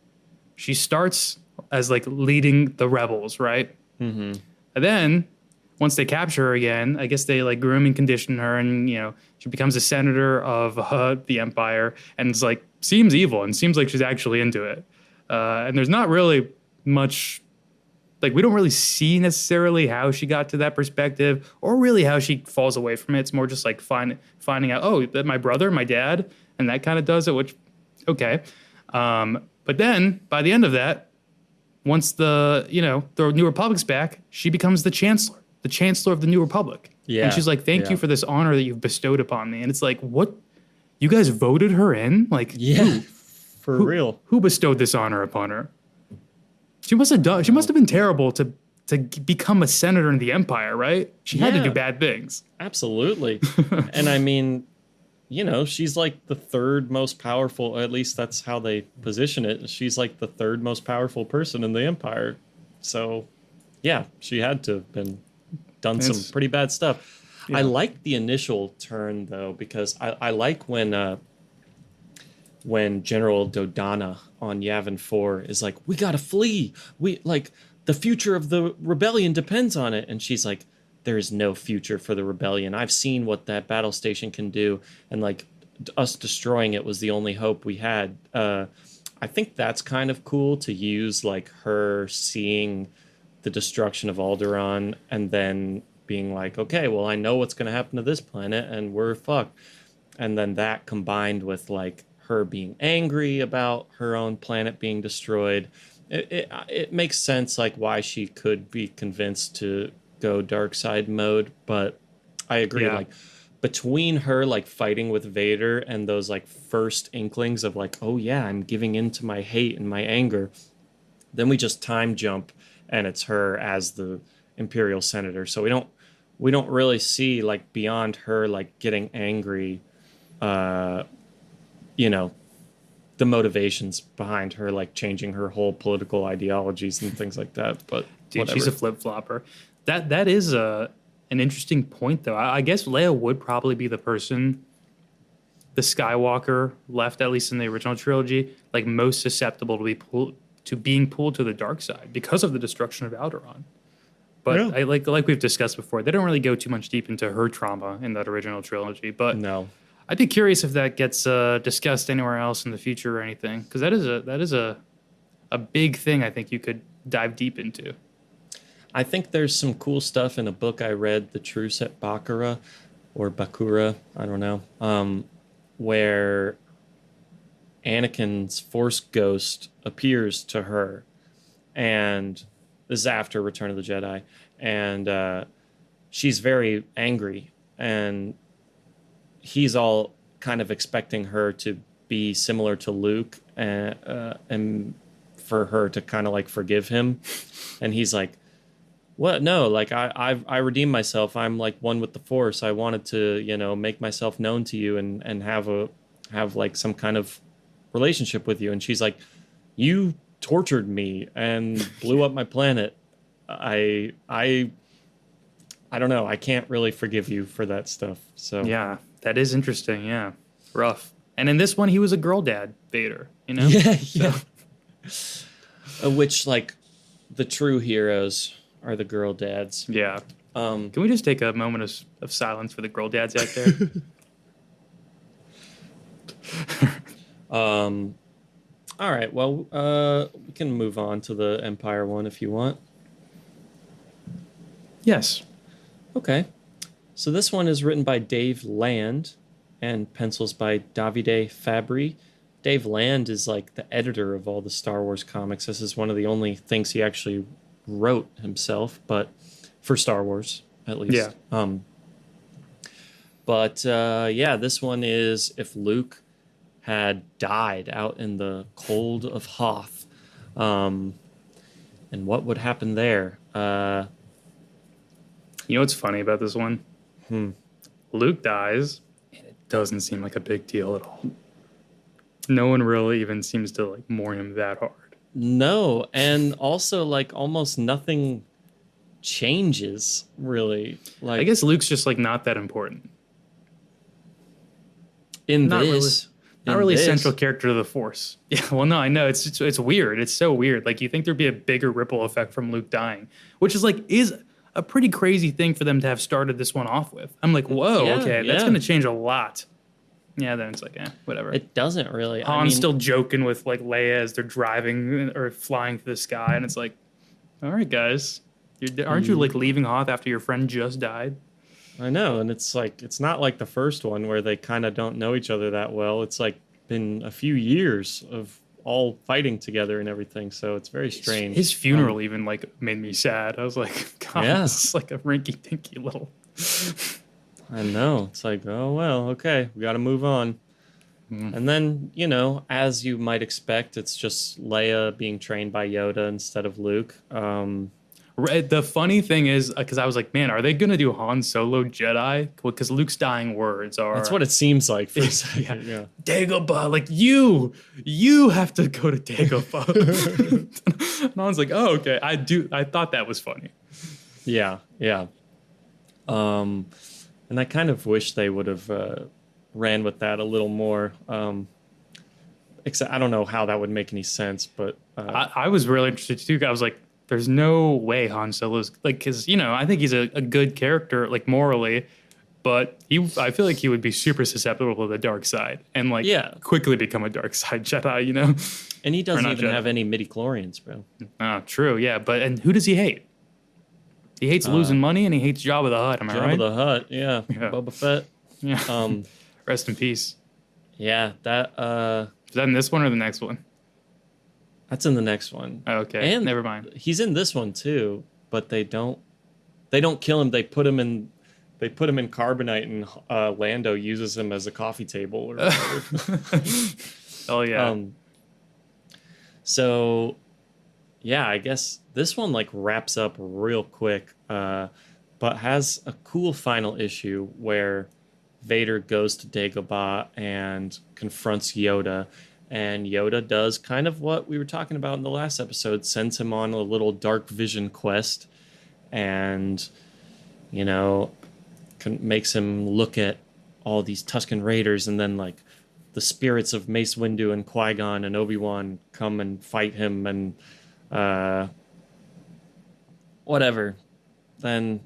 She starts as like leading the rebels, right? Mm-hmm. And then once they capture her again, I guess they like groom and condition her, and she becomes a senator of the Empire, and it's like seems evil and seems like she's actually into it. And there's not really much. Like, we don't really see necessarily how she got to that perspective or really how she falls away from it. It's more just like finding out, oh, that my brother, my dad, and that kind of does it, which, okay. But then by the end of that, once the New Republic's back, she becomes the chancellor of the New Republic. Yeah. And she's like, thank you for this honor that you've bestowed upon me. And it's like, what? You guys voted her in? Like, yeah, for real. Who bestowed this honor upon her? She must have done. She must have been terrible to become a senator in the Empire, right? She had to do bad things. Absolutely. And I mean, she's like the third most powerful. At least that's how they position it. She's like the third most powerful person in the Empire. So, yeah, she had to have done some pretty bad stuff. Yeah. I like the initial turn though, because I like when General Dodonna on Yavin 4 is like, we gotta flee. We like the future of the rebellion depends on it. And she's like, there is no future for the rebellion. I've seen what that battle station can do. And like us destroying it was the only hope we had. I think that's kind of cool to use, like her seeing the destruction of Alderaan and then being like, okay, well, I know what's going to happen to this planet and we're fucked. And then that combined with like her being angry about her own planet being destroyed, it makes sense like why she could be convinced to go dark side mode. But I agree, Yeah. like between her like fighting with Vader and those like first inklings of like, oh yeah, I'm giving in to my hate and my anger, then we just time jump and it's her as the Imperial Senator. So we don't really see like beyond her like getting angry, uh, you know, the motivations behind her like changing her whole political ideologies and things like that. But Dude, whatever. she's a flip flopper. That is an interesting point, though. I guess Leia would probably be the person, the Skywalker left, at least in the original trilogy, like most susceptible to being pulled to the dark side because of the destruction of Alderaan. But Yeah. I like we've discussed before, they don't really go too much deep into her trauma in that original trilogy. But No. I'd be curious if that gets discussed anywhere else in the future or anything, because that is a big thing. I think you could dive deep into. I think there's some cool stuff in a book I read, The Truce at Bakura, or Bakura, I don't know, where Anakin's Force ghost appears to her, and this is after Return of the Jedi, and she's very angry, and he's all kind of expecting her to be similar to Luke, and for her to kind of like forgive him, and he's like, what? No, like I redeemed myself. I'm like one with the Force. I wanted to, make myself known to you and have like some kind of relationship with you. And she's like, you tortured me and blew up my planet. I don't know. I can't really forgive you for that stuff. So Yeah, that is interesting. Yeah, rough. And in this one, he was a girl dad, Vader. yeah, So- yeah. Which like the true heroes are the girl dads. Yeah. Um, Can we just take a moment of silence for the girl dads out there? all right. Well, we can move on to the Empire one if you want. Yes. Okay. So this one is written by Dave Land and pencils by Davide Fabri. Dave Land is like the editor of all the Star Wars comics. This is one of the only things he actually wrote himself, but for Star Wars at least. Yeah. But yeah, this one is if Luke had died out in the cold of Hoth, and what would happen there? You know what's funny about this one? Luke dies, and it doesn't seem like a big deal at all. No one really even seems to like mourn him that hard. No, and also like almost nothing changes really. Like I guess Luke's just like not that important. in Not this, Not in really a this- central character to the Force. Yeah, well, no, I know it's weird. It's so weird. Like you think there'd be a bigger ripple effect from Luke dying, which is a pretty crazy thing for them to have started this one off with. I'm like, whoa, Yeah, okay, that's yeah. going to change a lot. Yeah, then it's like, whatever. It doesn't really. Han's still joking with like Leia as they're driving or flying through the sky, and it's like, all right, guys, aren't you like leaving Hoth after your friend just died? I know, and it's like it's not like the first one where they kind of don't know each other that well. It's like been a few years of all fighting together and everything, so it's very strange. His funeral even like made me sad. I was like, God, Yeah. this is like a rinky-dinky little. I know. It's like, oh well, okay, we got to move on. And then, as you might expect, it's just Leia being trained by Yoda instead of Luke. The funny thing is, because I was like, man, are they gonna do Han Solo Jedi? Because Luke's dying words are That's what it seems like for a second. Yeah. Dagobah. Like you have to go to Dagobah. And I was like, oh, okay. I thought that was funny. Yeah, yeah. And I kind of wish they would have ran with that a little more. Except I don't know how that would make any sense, but I was really interested too. I was like, there's no way Han Solo's like, because I think he's a good character, like morally, But I feel like he would be super susceptible to the dark side and like Yeah. quickly become a dark side Jedi, you know? And he doesn't not even Jedi. have any midi-chlorians, bro. True, yeah. And who does he hate? He hates losing money and he hates Jabba the Hutt. Am I right? Jabba the Hutt, yeah. Yeah. Boba Fett. Yeah. Rest in peace. Yeah, that Is that in this one or the next one? that's in the next one. Okay, And never mind. he's in this one too, but they don't kill him. They put him in carbonite, and Lando uses him as a coffee table or whatever. Oh yeah. So yeah, I guess this one like wraps up real quick, but has a cool final issue where Vader goes to Dagobah and confronts Yoda, and Yoda does kind of what we were talking about in the last episode, sends him on a little dark vision quest, and you know, makes him look at all these Tusken Raiders, and then like the spirits of Mace Windu and Qui-Gon and Obi-Wan come and fight him, and whatever. Then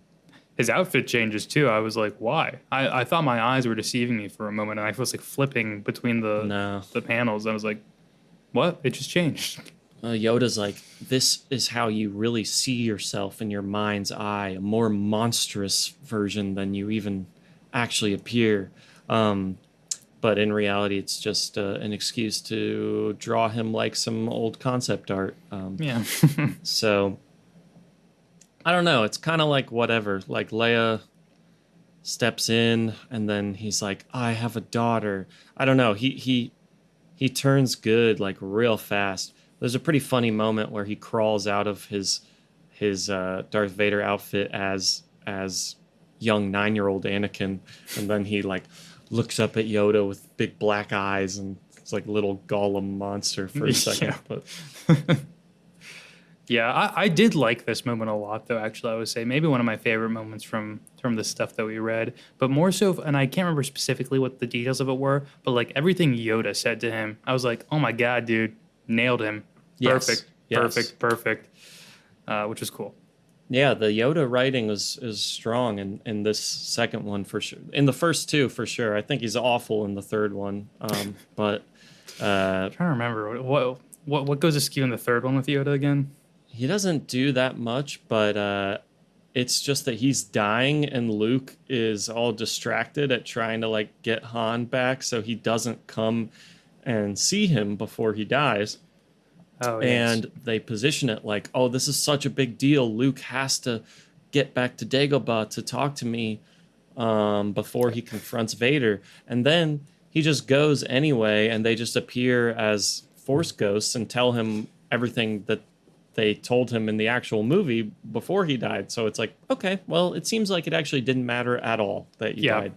His outfit changes too. I was like, why? I thought my eyes were deceiving me for a moment, and I was like flipping between the panels. I was like, what? It just changed. Yoda's like, this is how you really see yourself in your mind's eye, a more monstrous version than you even actually appear. But in reality, it's just an excuse to draw him like some old concept art. Yeah. So I don't know. It's kind of like whatever. Like Leia steps in, and then he's like, "I have a daughter." I don't know. He turns good like real fast. There's a pretty funny moment where he crawls out of his Darth Vader outfit as young 9-year-old Anakin, and then he like looks up at Yoda with big black eyes, and it's like a little Gollum monster for a second. Yeah. But Yeah, I did like this moment a lot, though. Actually, I would say maybe one of my favorite moments from the stuff that we read. But more so, and I can't remember specifically what the details of it were, but like everything Yoda said to him, I was like, "Oh my god, dude, nailed him! Yes, Perfect, yes. perfect," which was cool. yeah, the Yoda writing is strong in this second one for sure. In the first two, for sure. I think he's awful in the third one. But I'm trying to remember what goes askew in the third one with Yoda again. he doesn't do that much, but it's just that he's dying, and Luke is all distracted at trying to like get Han back, so he doesn't come and see him before he dies. Oh, yes. And they position it like, oh, this is such a big deal. Luke has to get back to Dagobah to talk to me before he confronts Vader. And then he just goes anyway, and they just appear as Force ghosts and tell him everything that they told him in the actual movie before he died. So it's like, okay, well, it seems like it actually didn't matter at all that you died.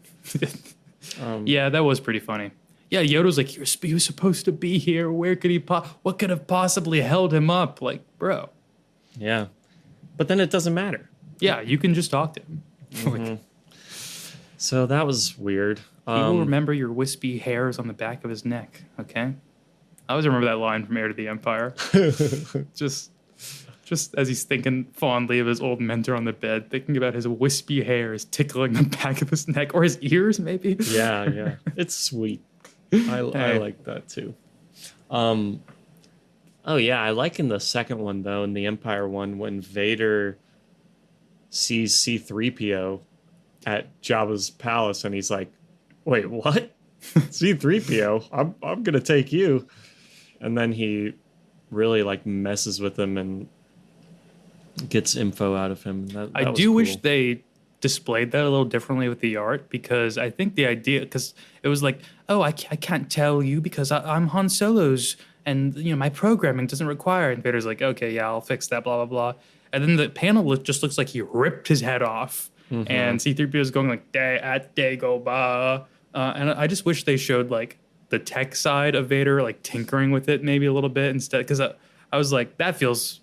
Yeah, that was pretty funny. Yeah, Yoda's like, he was supposed to be here. Where could he what could have possibly held him up? Like, bro. Yeah. But then it doesn't matter. Yeah, you can just talk to him. Like, So that was weird. he will remember your wispy hairs on the back of his neck, okay? I always remember that line from Heir to the Empire. just as he's thinking fondly of his old mentor on the bed, thinking about his wispy hairs tickling the back of his neck, or his ears, maybe. Yeah. It's sweet. I like that too. Oh yeah, I like in the second one though, in the Empire one, when Vader sees C-3PO at Jabba's palace, and he's like, "Wait, what? C-3PO? I'm gonna take you." And then he really like messes with him and gets info out of him. I do wish they displayed that a little differently with the art, because I think the idea, because it was like, oh, I can't tell you because I'm Han Solo's, and my programming doesn't require. And Vader's like, okay, yeah, I'll fix that, blah blah blah. And then the panel just looks like he ripped his head off, and C-3PO is going like at Dagobah, and I just wish they showed like the tech side of Vader, like tinkering with it maybe a little bit instead, because I was like, that feels.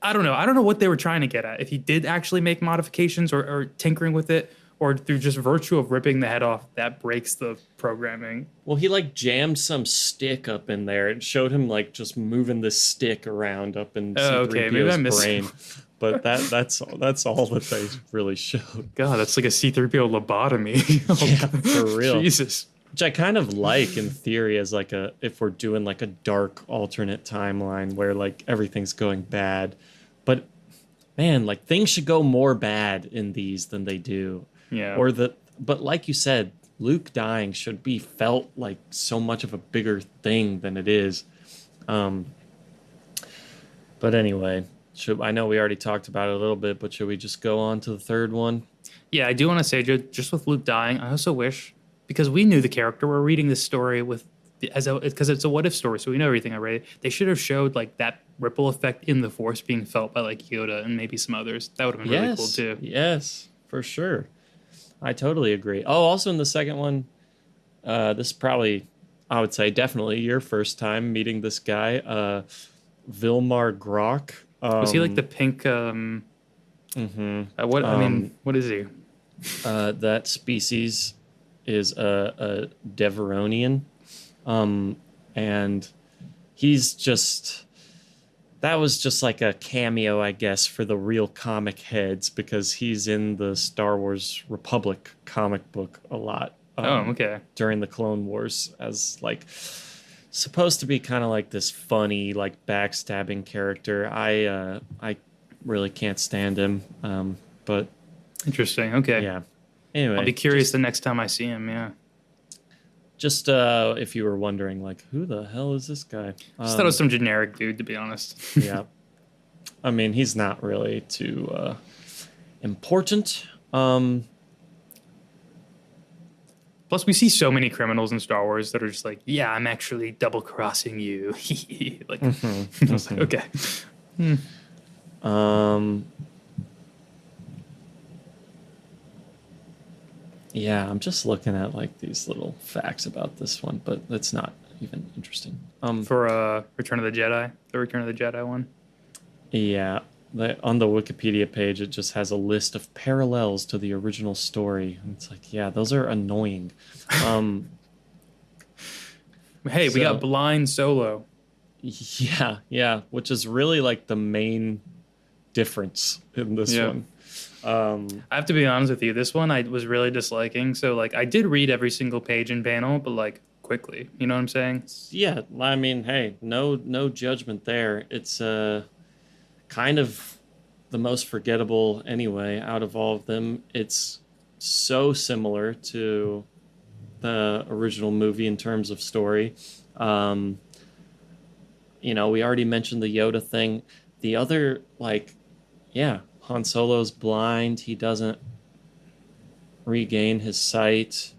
I don't know what they were trying to get at. If he did actually make modifications or tinkering with it, or through just virtue of ripping the head off, that breaks the programming. Well, he like jammed some stick up in there. It showed him like just moving this stick around up in Okay, maybe I C-3PO's missed brain. but that's all that they really showed. God, that's like a C-3PO lobotomy. Yeah, for real. Jesus. Which I kind of like in theory as like if we're doing like a dark alternate timeline where like everything's going bad. But man, like things should go more bad in these than they do. Yeah. But like you said, Luke dying should be felt like so much of a bigger thing than it is. But anyway, I know we already talked about it a little bit, but should we just go on to the third one? Yeah, I do want to say, just with Luke dying, I also wish, because we knew the character, we're reading this story because it's a what if story, so we know everything already. They should have showed like that ripple effect in the Force being felt by like Yoda and maybe some others. That would have been really cool too. Yes, for sure. I totally agree. Oh, also in the second one, this is probably, I would say, definitely your first time meeting this guy, Vilmar Grok. Was he like the pink? What is he? That species is a Deveronian, and he's just. That was just like a cameo, I guess, for the real comic heads because he's in the Star Wars Republic comic book a lot. Okay. During the Clone Wars as like supposed to be kind of like this funny, like backstabbing character. I really can't stand him. But interesting. Okay. Yeah. Anyway, I'll be curious the next time I see him. Yeah. Just if you were wondering, like, who the hell is this guy? Just thought it was some generic dude, to be honest. Yeah. I mean, he's not really too important. Plus, we see so many criminals in Star Wars that are just like, yeah, I'm actually double crossing you. Like, I was like, okay. Yeah, I'm just looking at like these little facts about this one, but it's not even interesting. For Return of the Jedi, the Return of the Jedi one. Yeah, on the Wikipedia page, it just has a list of parallels to the original story. And it's like, yeah, those are annoying. Hey, we got blind Solo. Yeah, which is really like the main difference in this one. I have to be honest with you. This one I was really disliking. So like I did read every single page in panel, but like quickly. You know what I'm saying? Yeah, I mean, hey, no judgment there. It's kind of the most forgettable anyway out of all of them. It's so similar to the original movie in terms of story. You know, we already mentioned the Yoda thing. The other, like, yeah, Han Solo's blind. He doesn't regain his sight.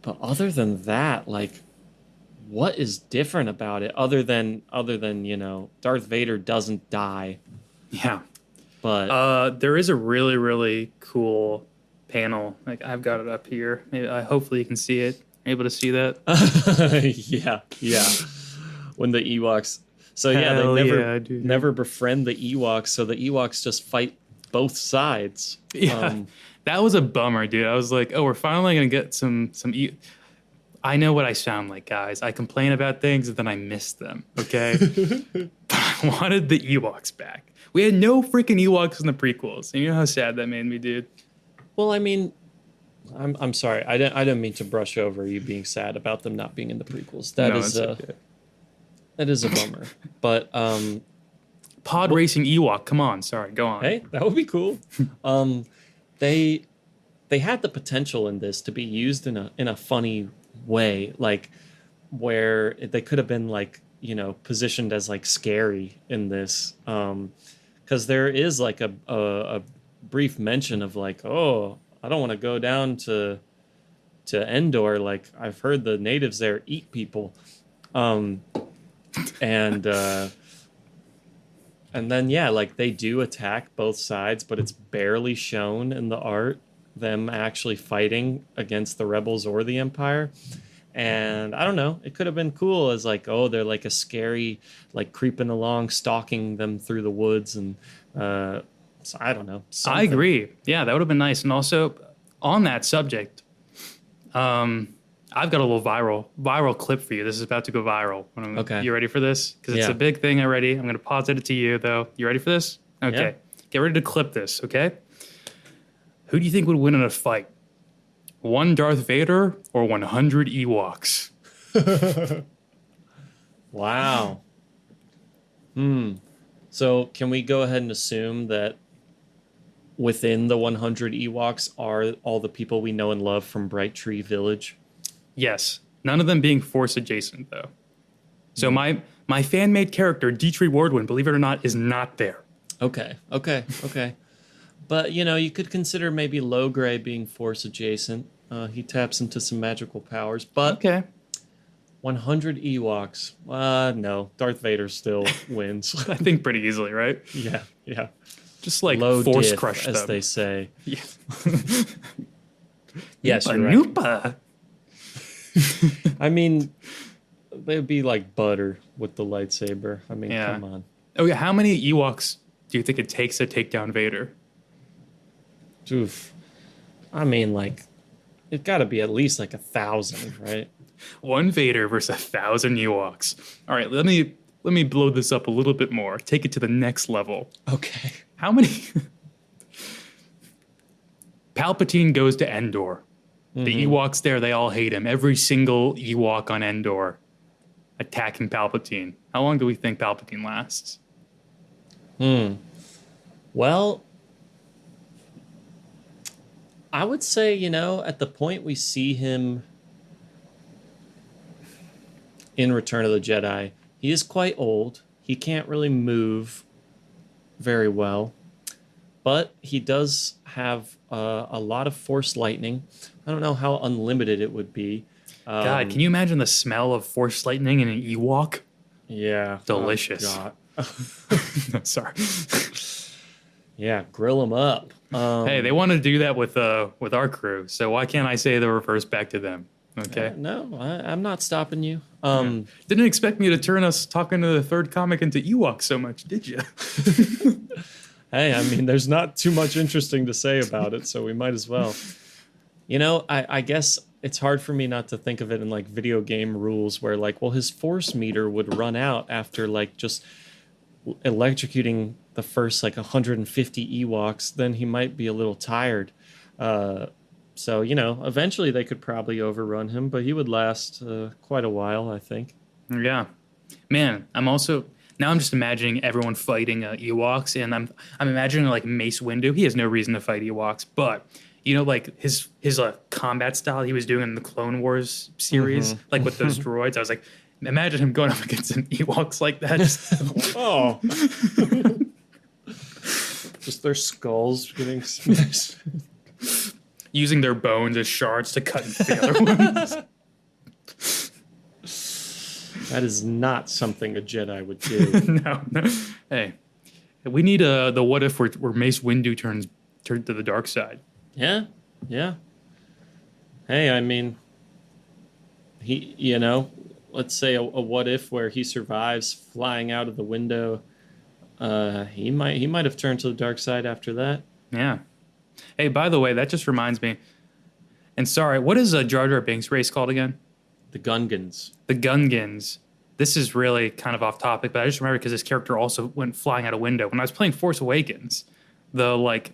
But other than that, like, what is different about it other than you know, Darth Vader doesn't die. Yeah. But there is a really, really cool panel. Like I've got it up here. Maybe, hopefully you can see it. Able to see that? yeah. When the Ewoks. So yeah, they never befriend the Ewoks, so the Ewoks just fight both sides. Yeah, that was a bummer, dude. I was like, oh, we're finally gonna get some. I know what I sound like, guys. I complain about things and then I miss them. Okay, but I wanted the Ewoks back. We had no freaking Ewoks in the prequels, and you know how sad that made me, dude. Well, I mean, I'm sorry. I didn't mean to brush over you being sad about them not being in the prequels. That is a bummer. But pod racing Ewok. Come on, sorry. Go on. Hey, that would be cool. They had the potential in this to be used in a funny way, like where they could have been like, you know, positioned as like scary in this, because there is like a brief mention of like, oh, I don't want to go down to Endor. Like I've heard the natives there eat people, and then yeah, like they do attack both sides, but it's barely shown in the art them actually fighting against the rebels or the Empire. And I don't know, it could have been cool as like, oh, they're like a scary, like creeping along, stalking them through the woods, and so I don't know. Something. I agree. Yeah, that would have been nice. And also on that subject, I've got a little viral clip for you. This is about to go viral. Okay. You ready for this? Because it's a big thing already. I'm going to posit it to you, though. You ready for this? Okay. Yeah. Get ready to clip this, okay? Who do you think would win in a fight? One Darth Vader or 100 Ewoks? Wow. So can we go ahead and assume that within the 100 Ewoks are all the people we know and love from Bright Tree Village? Yes. None of them being Force adjacent, though. So my fan-made character, Dietrich Wardwin, believe it or not, is not there. Okay. But, you could consider maybe Logray being Force adjacent. He taps into some magical powers. But Okay. 100 Ewoks. No. Darth Vader still wins. I think pretty easily, right? Yeah. Just like Low Force diff, crush as them. they say. Yeah. Yes, Noopa, you're right. Noopa. I mean, they'd be like butter with the lightsaber. I mean, Yeah. come on. Oh, yeah. How many Ewoks do you think it takes to take down Vader? Oof. I mean, like, it got to be at least like 1,000, right? One Vader versus 1,000 Ewoks. All right, let me blow this up a little bit more. Take it to the next level. Okay. How many? Palpatine goes to Endor. The Ewoks there, they all hate him. Every single Ewok on Endor attacking Palpatine. How long do we think Palpatine lasts? Well, I would say, at the point we see him in Return of the Jedi, he is quite old. He can't really move very well, but he does have a lot of Force lightning. I don't know how unlimited it would be. God, can you imagine the smell of Force lightning in an Ewok? Yeah. Delicious. Oh, Sorry. yeah, grill him up. Hey, they want to do that with our crew, so why can't I say the reverse back to them? Okay. No, I'm not stopping you. Didn't expect me to turn us talking to the third comic into Ewok so much, did you? Hey, I mean, there's not too much interesting to say about it, so we might as well. I guess it's hard for me not to think of it in like video game rules where like, well, his Force meter would run out after like just electrocuting the first like 150 Ewoks, then he might be a little tired. So, eventually they could probably overrun him, but he would last quite a while, I think. Yeah. Man, I'm just imagining everyone fighting Ewoks, and I'm imagining like Mace Windu. He has no reason to fight Ewoks, but like his combat style he was doing in the Clone Wars series, like with those droids. I was like, imagine him going up against some Ewoks like that. Oh. Just their skulls getting smashed. Using their bones as shards to cut into the other ones. That is not something a Jedi would do. No. Hey, we need the what if where Mace Windu turned to the dark side. Yeah. Hey, I mean, he, let's say a what if where he survives flying out of the window. He might have turned to the dark side after that. Yeah. Hey, by the way, that just reminds me. And sorry, what is Jar Jar Binks' race called again? The Gungans. The Gungans. This is really kind of off topic, but I just remember because this character also went flying out a window. When I was playing Force Awakens, the like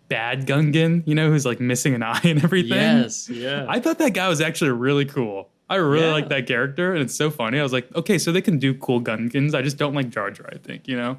bad Gungan, who's like missing an eye and everything. Yes, yeah. I thought that guy was actually really cool. I really like that character, and it's so funny. I was like, okay, so they can do cool Gungans. I just don't like Jar Jar, I think, Yeah.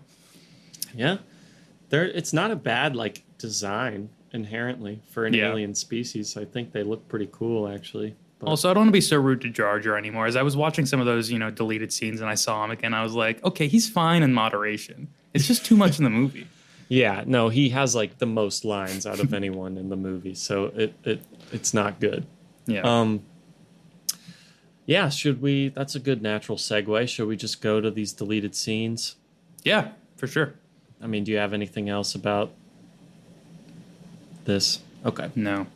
It's not a bad like design inherently for an alien species. I think they look pretty cool actually. But also, I don't want to be so rude to Jar Jar anymore. As I was watching some of those, deleted scenes and I saw him again, I was like, okay, he's fine in moderation. It's just too much in the movie. Yeah, no, he has like the most lines out of anyone in the movie, so it's not good. Yeah. Yeah, should we? That's a good natural segue. Should we just go to these deleted scenes? Yeah, for sure. I mean, do you have anything else about this? Okay. No.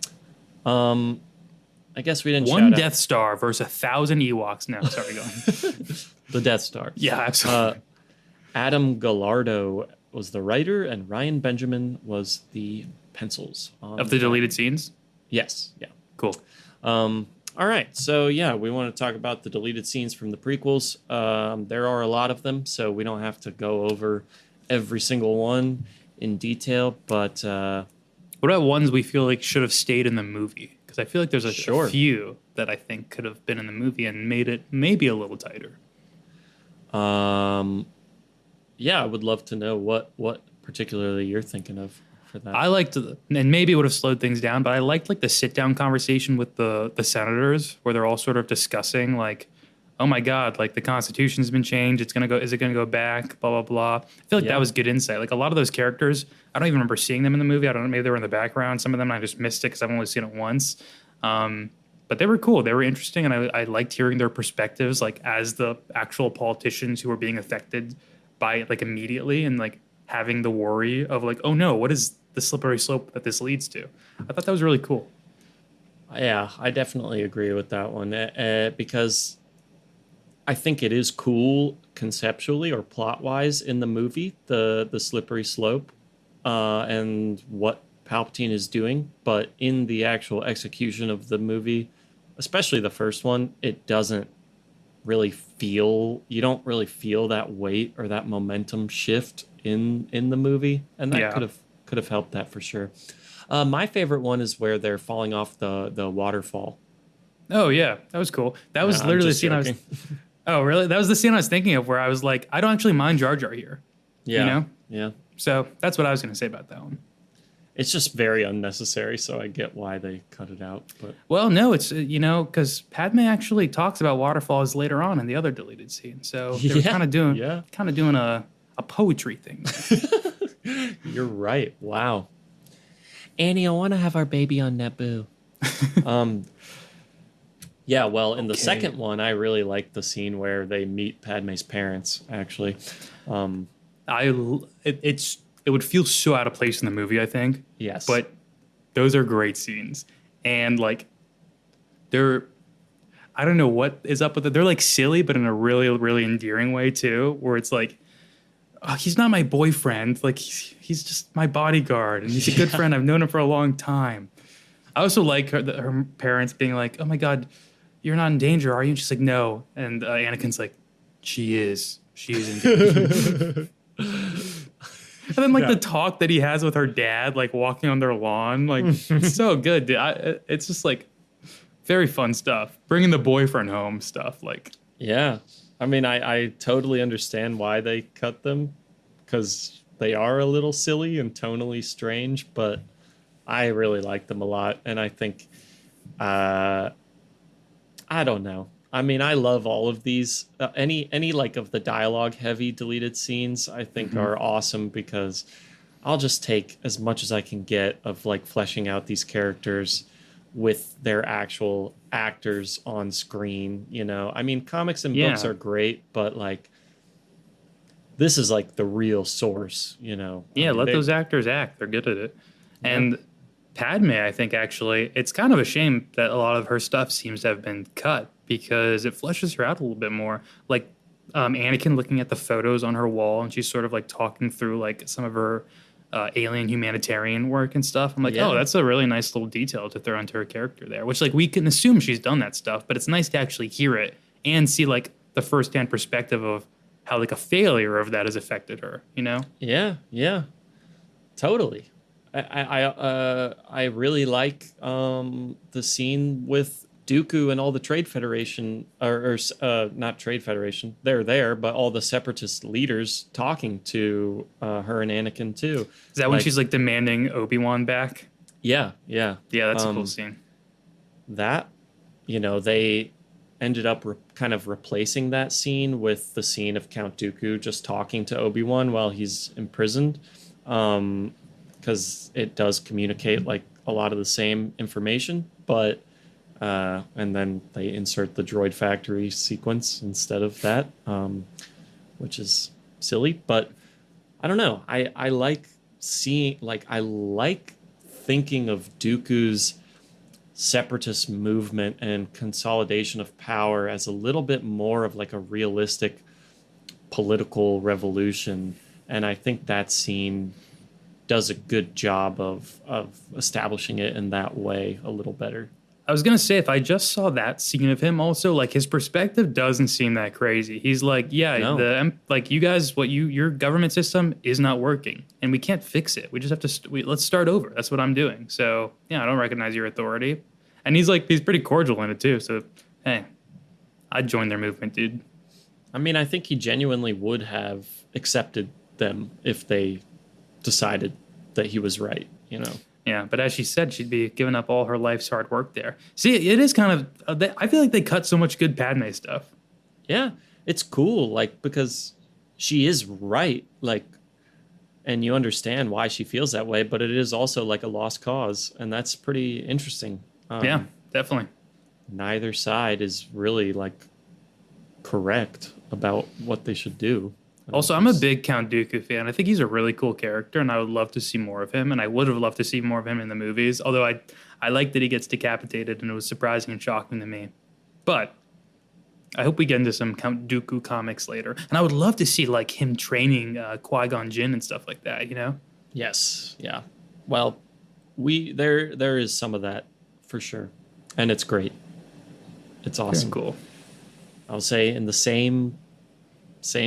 I guess we didn't One shout Death Star versus 1,000 Ewoks. No, sorry, go on. the Death Star. Yeah, absolutely. Adam Gallardo was the writer, and Ryan Benjamin was the pencils Of the deleted scenes? Yes. Yeah. Cool. All right, so yeah, we want to talk about the deleted scenes from the prequels. There are a lot of them, so we don't have to go over every single one in detail, but What about ones we feel like should have stayed in the movie? Because I feel like there's a Sure. few that I think could have been in the movie and made it maybe a little tighter. um, yeah, I would love to know what particularly you're thinking of for that. I liked, and maybe it would have slowed things down, but I liked like the sit down conversation with the senators where they're all sort of discussing like, oh my God, like the Constitution's been changed. It's gonna go. Is it gonna go back? Blah blah blah. I feel like Yeah. that was good insight. Like a lot of those characters, I don't even remember seeing them in the movie. I don't know. Maybe they were in the background. Some of them I just missed it because I've only seen it once. But they were cool. They were interesting, and I liked hearing their perspectives, like as the actual politicians who were being affected by it, like immediately, and like having the worry of like, oh no, what is the slippery slope that this leads to? I thought that was really cool. Yeah, I definitely agree with that one because I think it is cool conceptually or plot wise in the movie, the slippery slope and what Palpatine is doing, but in the actual execution of the movie, especially the first one, it doesn't really feel you don't really feel that weight or that momentum shift in the movie, and that Yeah. could have helped that for sure. My favorite one is where they're falling off the waterfall. Oh yeah, that was cool. That was I'm literally the just scene I was. joking. Oh really? That was the scene I was thinking of where I was like, I don't actually mind Jar Jar here. Yeah, You know? yeah. So that's what I was going to say about that one. It's just very unnecessary, so I get why they cut it out. But Well, no, it's because Padme actually talks about waterfalls later on in the other deleted scene. So they were Yeah, kind of doing a poetry thing. you're right. Wow. Annie, I want to have our baby on Naboo. um, yeah, well, in the Okay. second one, I really liked the scene where they meet Padme's parents, actually. It would feel so out of place in the movie, I think. Yes. But those are great scenes, and like they're. I don't know what is up with it. They're like silly, but in a really, really endearing way too. Where it's like, oh, he's not my boyfriend. Like he's just my bodyguard, and he's a good friend. I've known him for a long time. I also like her parents being like, "Oh my God, you're not in danger, are you?" And she's like, "No." And Anakin's like, "She is. She is in danger." And then like Yeah. the talk that he has with her dad, like walking on their lawn, like it's so good. Dude. It's just like very fun stuff. Bringing the boyfriend home stuff, like. Yeah. I mean, I totally understand why they cut them, because they are a little silly and tonally strange, but I really like them a lot. And I think, I don't know. I mean, I love all of these. Any like of the dialogue heavy deleted scenes, I think are awesome, because I'll just take as much as I can get of like fleshing out these characters with their actual actors on screen. I mean, comics and books Yeah. are great, but like this is like the real source. I Yeah, mean, let they- those actors act. They're good at it. And Padme, I think actually, it's kind of a shame that a lot of her stuff seems to have been cut because it fleshes her out a little bit more. Like Anakin looking at the photos on her wall, and she's sort of like talking through like some of her alien humanitarian work and stuff. I'm like, Yeah. oh, that's a really nice little detail to throw into her character there. Which like we can assume she's done that stuff, but it's nice to actually hear it and see like the firsthand perspective of how like a failure of that has affected her. Yeah, totally. I really like the scene with Dooku and all the Trade Federation, or not Trade Federation. They're there, but all the Separatist leaders talking to her and Anakin too. Is that when she's like demanding Obi-Wan back? Yeah. Yeah, that's a cool scene. That they ended up kind of replacing that scene with the scene of Count Dooku just talking to Obi-Wan while he's imprisoned, because it does communicate like a lot of the same information, but and then they insert the droid factory sequence instead of that, which is silly, but I don't know. I like seeing, like, I like thinking of Dooku's separatist movement and consolidation of power as a little bit more of like a realistic political revolution. And I think that scene does a good job of establishing it in that way a little better. I was gonna say, if I just saw that scene of him, also like his perspective doesn't seem that crazy. He's like, yeah, No. like you guys, your government system is not working, and we can't fix it. We just have to let's start over. That's what I'm doing. So yeah, I don't recognize your authority, and he's pretty cordial in it too. So hey, I'd join their movement, dude. I mean, I think he genuinely would have accepted them if they decided that he was right, you know? Yeah, but as she said, she'd be giving up all her life's hard work there. See, it is kind of. I feel like they cut so much good Padme stuff. Yeah, it's cool, like, because she is right, like, and you understand why she feels that way, but it is also like a lost cause, and that's pretty interesting. Yeah, definitely. Neither side is really, like, correct about what they should do. Also, I'm a big Count Dooku fan. I think he's a really cool character, and I would love to see more of him. And I would have loved to see more of him in the movies. Although I like that he gets decapitated, and it was surprising and shocking to me. But I hope we get into some Count Dooku comics later. And I would love to see like him training Qui-Gon Jinn and stuff like that. You know? Yes, yeah. Well, there is some of that for sure, and it's great. It's awesome. Very cool. I'll say in the same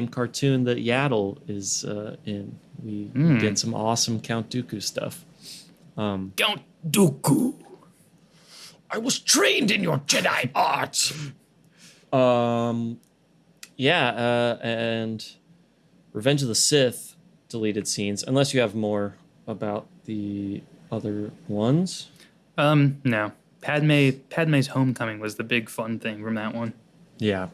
cartoon that Yaddle is in. We get some awesome Count Dooku stuff. Count Dooku. I was trained in your Jedi arts. And Revenge of the Sith deleted scenes, unless you have more about the other ones. No. Padme's homecoming was the big fun thing from that one. Yeah.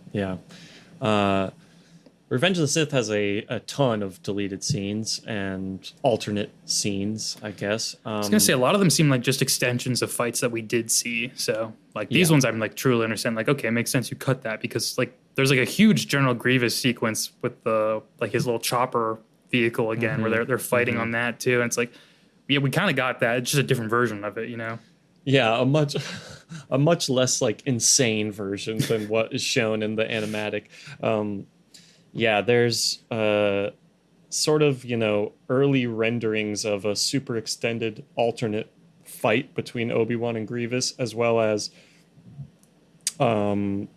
Revenge of the Sith has a ton of deleted scenes and alternate scenes, I guess. I was gonna say a lot of them seem like just extensions of fights that we did see. So like these ones, I'm like truly understand. Like, okay, it makes sense you cut that because like there's like a huge General Grievous sequence with the like his little chopper vehicle again, where they're fighting on that too. And it's like, yeah, we kind of got that. It's just a different version of it, you know. Yeah, a much less like insane version than what is shown in the animatic. Yeah, there's sort of, you know, early renderings of a super extended alternate fight between Obi-Wan and Grievous, as well as the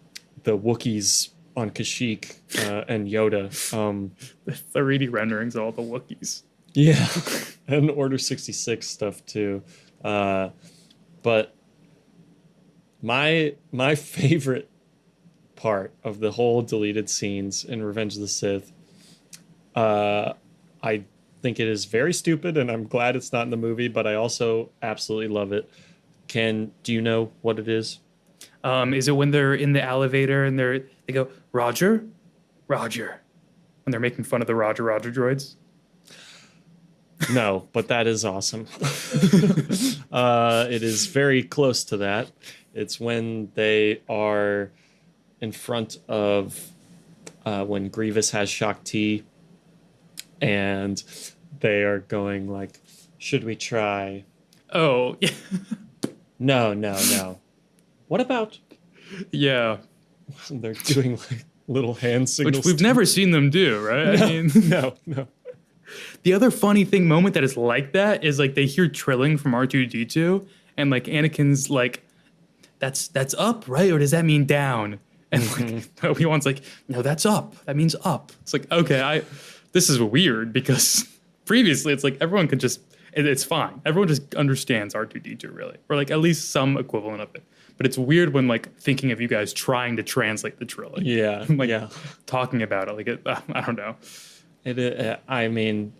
Wookiees on Kashyyyk and Yoda. The 3D renderings of all the Wookiees. Yeah, and Order 66 stuff too. But my favorite part of the whole deleted scenes in Revenge of the Sith, I think it is very stupid, and I'm glad it's not in the movie, but I also absolutely love it. Do you know what it is? Is it when they're in the elevator and they go, Roger? Roger. When they're making fun of the Roger droids? No, but that is awesome. It is very close to that. It's when they are in front of when Grievous has Shaak Ti, and they are going like, should we try? Oh, yeah. No. What about? Yeah. They're doing like little hand signals. Which we've never seen them do, right? No, I mean, no. the other funny moment that is like that is like they hear trilling from R2-D2, and like Anakin's like, that's up, right? Or does that mean down? And like Obi-Wan's like, no, that's up. That means up. It's like, okay, this is weird because previously it's like everyone could just, it's fine. Everyone just understands R2-D2 really, or like at least some equivalent of it. But it's weird when like thinking of you guys trying to translate the trilogy. Yeah, like talking about it. Like I don't know. I mean,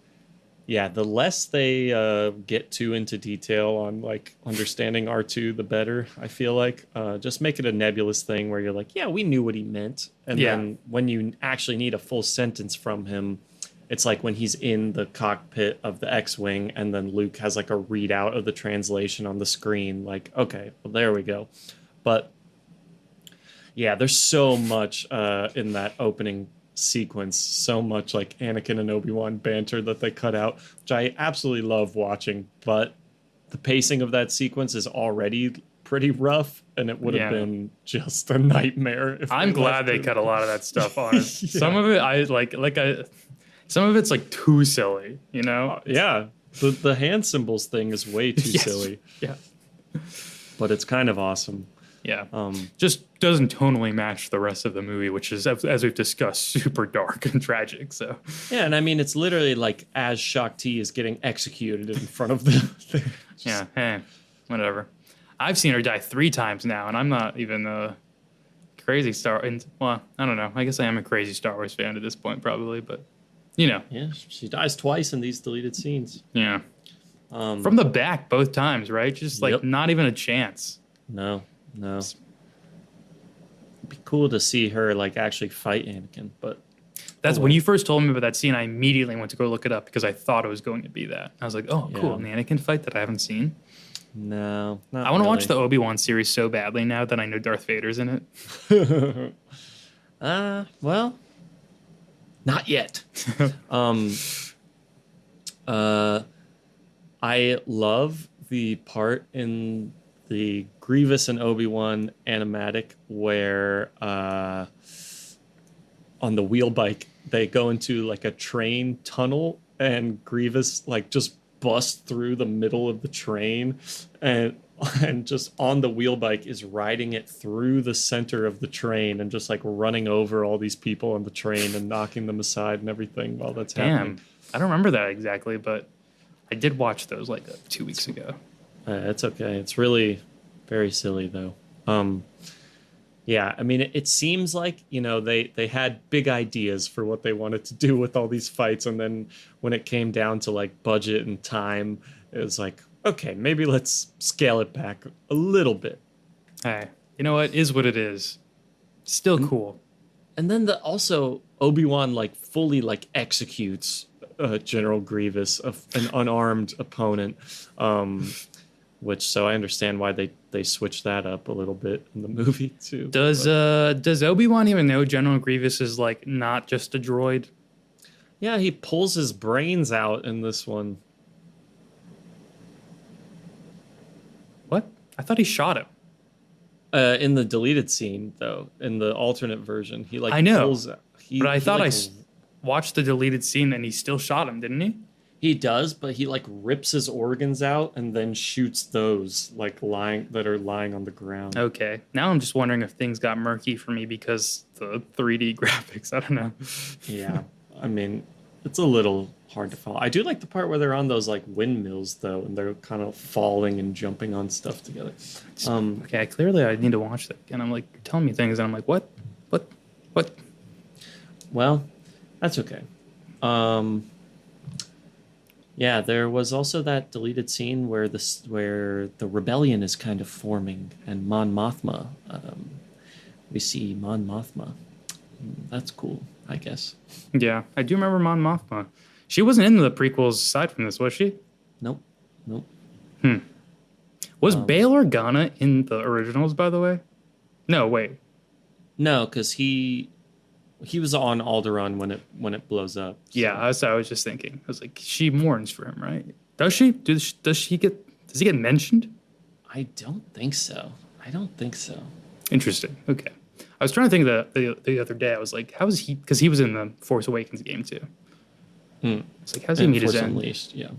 yeah, the less they get too into detail on like understanding R2, the better. I feel like just make it a nebulous thing where you're like, yeah, we knew what he meant, and then when you actually need a full sentence from him, it's like when he's in the cockpit of the X-wing, and then Luke has like a readout of the translation on the screen. Like, okay, well, there we go. But yeah, there's so much in that opening sequence, so much like Anakin and Obi-Wan banter that they cut out, which I absolutely love watching, but the pacing of that sequence is already pretty rough, and it would have been just a nightmare. I'm glad they cut a lot of that stuff on it. Some of it some of it's like too silly, you know? Yeah. The hand symbols thing is way too silly. Yeah. but it's kind of awesome. Yeah. Just doesn't tonally match the rest of the movie, which is, as we've discussed, super dark and tragic. So Yeah, and I mean, it's literally like as Shakti is getting executed in front of the. yeah, hey, whatever. I've seen her die 3 times now, and I'm not even a crazy well, I don't know. I guess I am a crazy Star Wars fan at this point, probably, but you know. Yeah, she dies twice in these deleted scenes. Yeah. From the back both times, right? Just like not even a chance. No. It'd be cool to see her like actually fight Anakin, but that's when you first told me about that scene. I immediately went to go look it up because I thought it was going to be that. I was like, "Oh, cool, an Anakin fight that I haven't seen." No, not I want to watch the Obi-Wan series so badly now that I know Darth Vader's in it. Well, not yet. I love the part in the Grievous and Obi-Wan animatic where on the wheel bike they go into like a train tunnel and Grievous like just busts through the middle of the train and just on the wheel bike is riding it through the center of the train and just like running over all these people on the train and knocking them aside and everything while that's happening. I don't remember that exactly, but I did watch those like 2 weeks ago. It's okay. It's really very silly though. Yeah, I mean, it seems like, you know, they had big ideas for what they wanted to do with all these fights. And then when it came down to like budget and time, it was like, okay, maybe let's scale it back a little bit. Hey, you know what? Is what it is. Still cool. And then also Obi-Wan like fully like executes General Grievous, an unarmed opponent. Which, so I understand why they switched that up a little bit in the movie too. Does Obi-Wan even know General Grievous is like not just a droid? Yeah, he pulls his brains out in this one. What? I thought he shot him. In the deleted scene, though, in the alternate version, he like I know, pulls. But I thought I watched the deleted scene and he still shot him, didn't he? He does, but he like rips his organs out and then shoots those like lying on the ground. Okay. Now I'm just wondering if things got murky for me because the 3D graphics. I don't know. Yeah. I mean, it's a little hard to follow. I do like the part where they're on those like windmills though, and they're kind of falling and jumping on stuff together. Okay, clearly I need to watch that. And I'm like, you're telling me things and I'm like, what? Well, that's okay. Yeah, there was also that deleted scene where the rebellion is kind of forming, and Mon Mothma. We see Mon Mothma. That's cool, I guess. Yeah, I do remember Mon Mothma. She wasn't in the prequels aside from this, was she? Nope. Was Bail Organa in the originals, by the way? No, wait. No, because he was on Alderaan when it blows up. So. Yeah, I was just thinking. I was like, she mourns for him, right? Does she? Does he get mentioned? I don't think so. Interesting. Okay. I was trying to think of the other day. I was like, how is he? Because he was in the Force Awakens game too. It's like, how's he meet his end? Unleashed, yeah.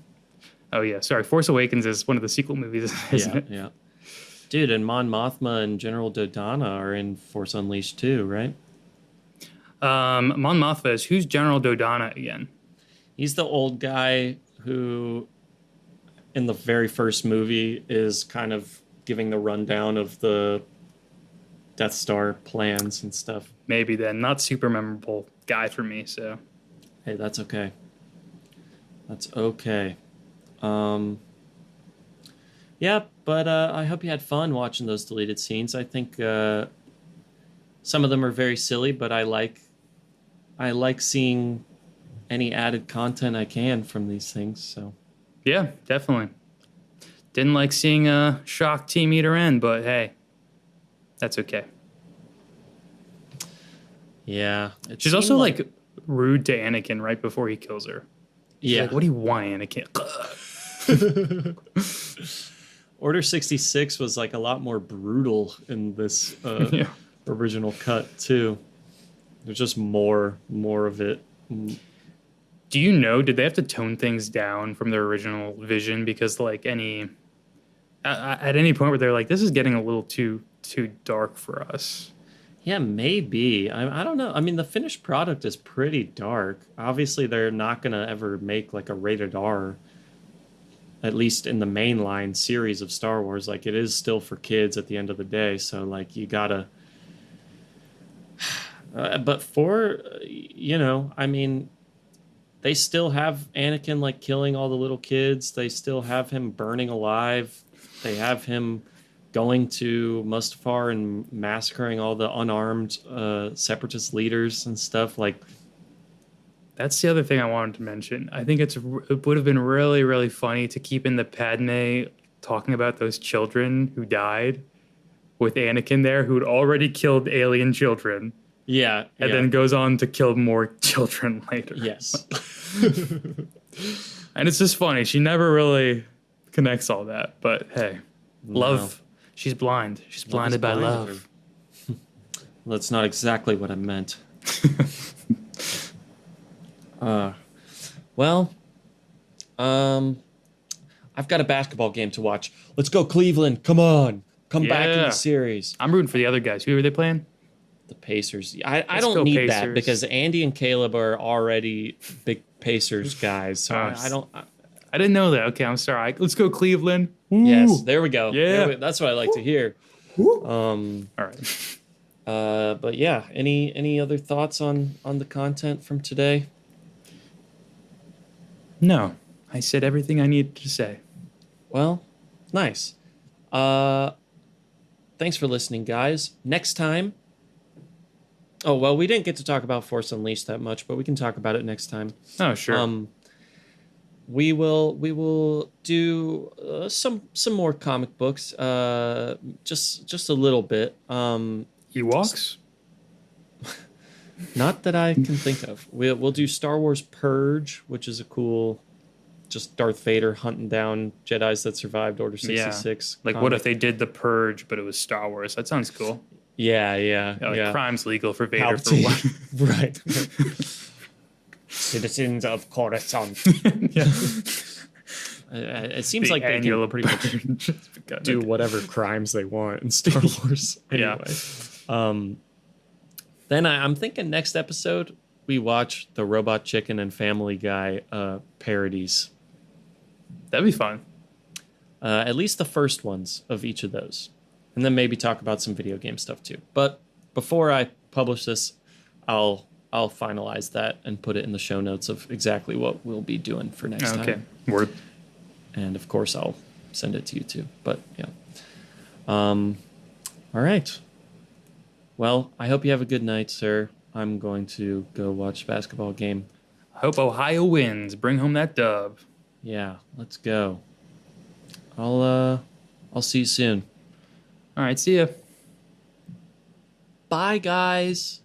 Oh yeah, sorry. Force Awakens is one of the sequel movies, isn't it? Yeah. Dude, and Mon Mothma and General Dodonna are in Force Unleashed too, right? Mon Mothma is who's General Dodonna again? He's the old guy who, in the very first movie, is kind of giving the rundown of the Death Star plans and stuff. Maybe then, not super memorable guy for me. So, hey, that's okay. That's okay. Yeah, but I hope you had fun watching those deleted scenes. I think some of them are very silly, but I like seeing any added content I can from these things. So, yeah, definitely. Didn't like seeing Shock T meet her end, but hey, that's okay. Yeah, she's also like rude to Anakin right before he kills her. She's like, what do you want, Anakin? Order 66 was like a lot more brutal in this original cut too. There's just more of it. Do you know, did they have to tone things down from their original vision because like any at any point where they're like, this is getting a little too dark for us. Yeah, maybe. I don't know. I mean, the finished product is pretty dark. Obviously, they're not going to ever make like a rated R, at least in the mainline series of Star Wars. Like, it is still for kids at the end of the day. So, like, you gotta. But I mean, they still have Anakin like killing all the little kids. They still have him burning alive. They have him going to Mustafar and massacring all the unarmed separatist leaders and stuff. Like, That's the other thing I wanted to mention. I think it would have been really, really funny to keep in the Padme talking about those children who died with Anakin there, who'd already killed alien children, yeah, and yeah. then goes on to kill more children later. Yes. And it's just funny. She never really connects all that. But hey, love. She's blind. She's blinded by love. That's not exactly what I meant. Well, I've got a basketball game to watch. Let's go, Cleveland. Come on. Come back in the series. I'm rooting for the other guys. Who are they playing? The Pacers. I don't need Pacers. that because Andy and Caleb are already big Pacers guys. So I don't. I didn't know that. Okay, I'm sorry. Let's go, Cleveland. Yes, there we go. Yeah. That's what I like to hear. All right. But yeah, any other thoughts on the content from today? No, I said everything I needed to say. Well, nice. Thanks for listening, guys. Next time. Oh, well, we didn't get to talk about Force Unleashed that much, but we can talk about it next time. Oh, sure. We will do some more comic books. Just a little bit. Ewoks? Not that I can think of. We'll do Star Wars Purge, which is a cool, just Darth Vader hunting down Jedis that survived Order 66. Yeah. Like, what if they did the Purge, but it was Star Wars? That sounds cool. Yeah. Crime's legal for Vader for one. Right. Citizens of Coruscant. Yeah. It seems like they can pretty much do whatever crimes they want in Star Wars. Anyway. Yeah. Then I'm thinking next episode we watch the Robot Chicken and Family Guy parodies. That'd be fun. At least the first ones of each of those. And then maybe talk about some video game stuff too. But before I publish this, I'll finalize that and put it in the show notes of exactly what we'll be doing for next time. Okay. Word. And of course I'll send it to you too. But yeah. All right. Well, I hope you have a good night, sir. I'm going to go watch the basketball game. I hope Ohio wins. Bring home that dub. Yeah, let's go. I'll see you soon. All right, see ya. Bye, guys.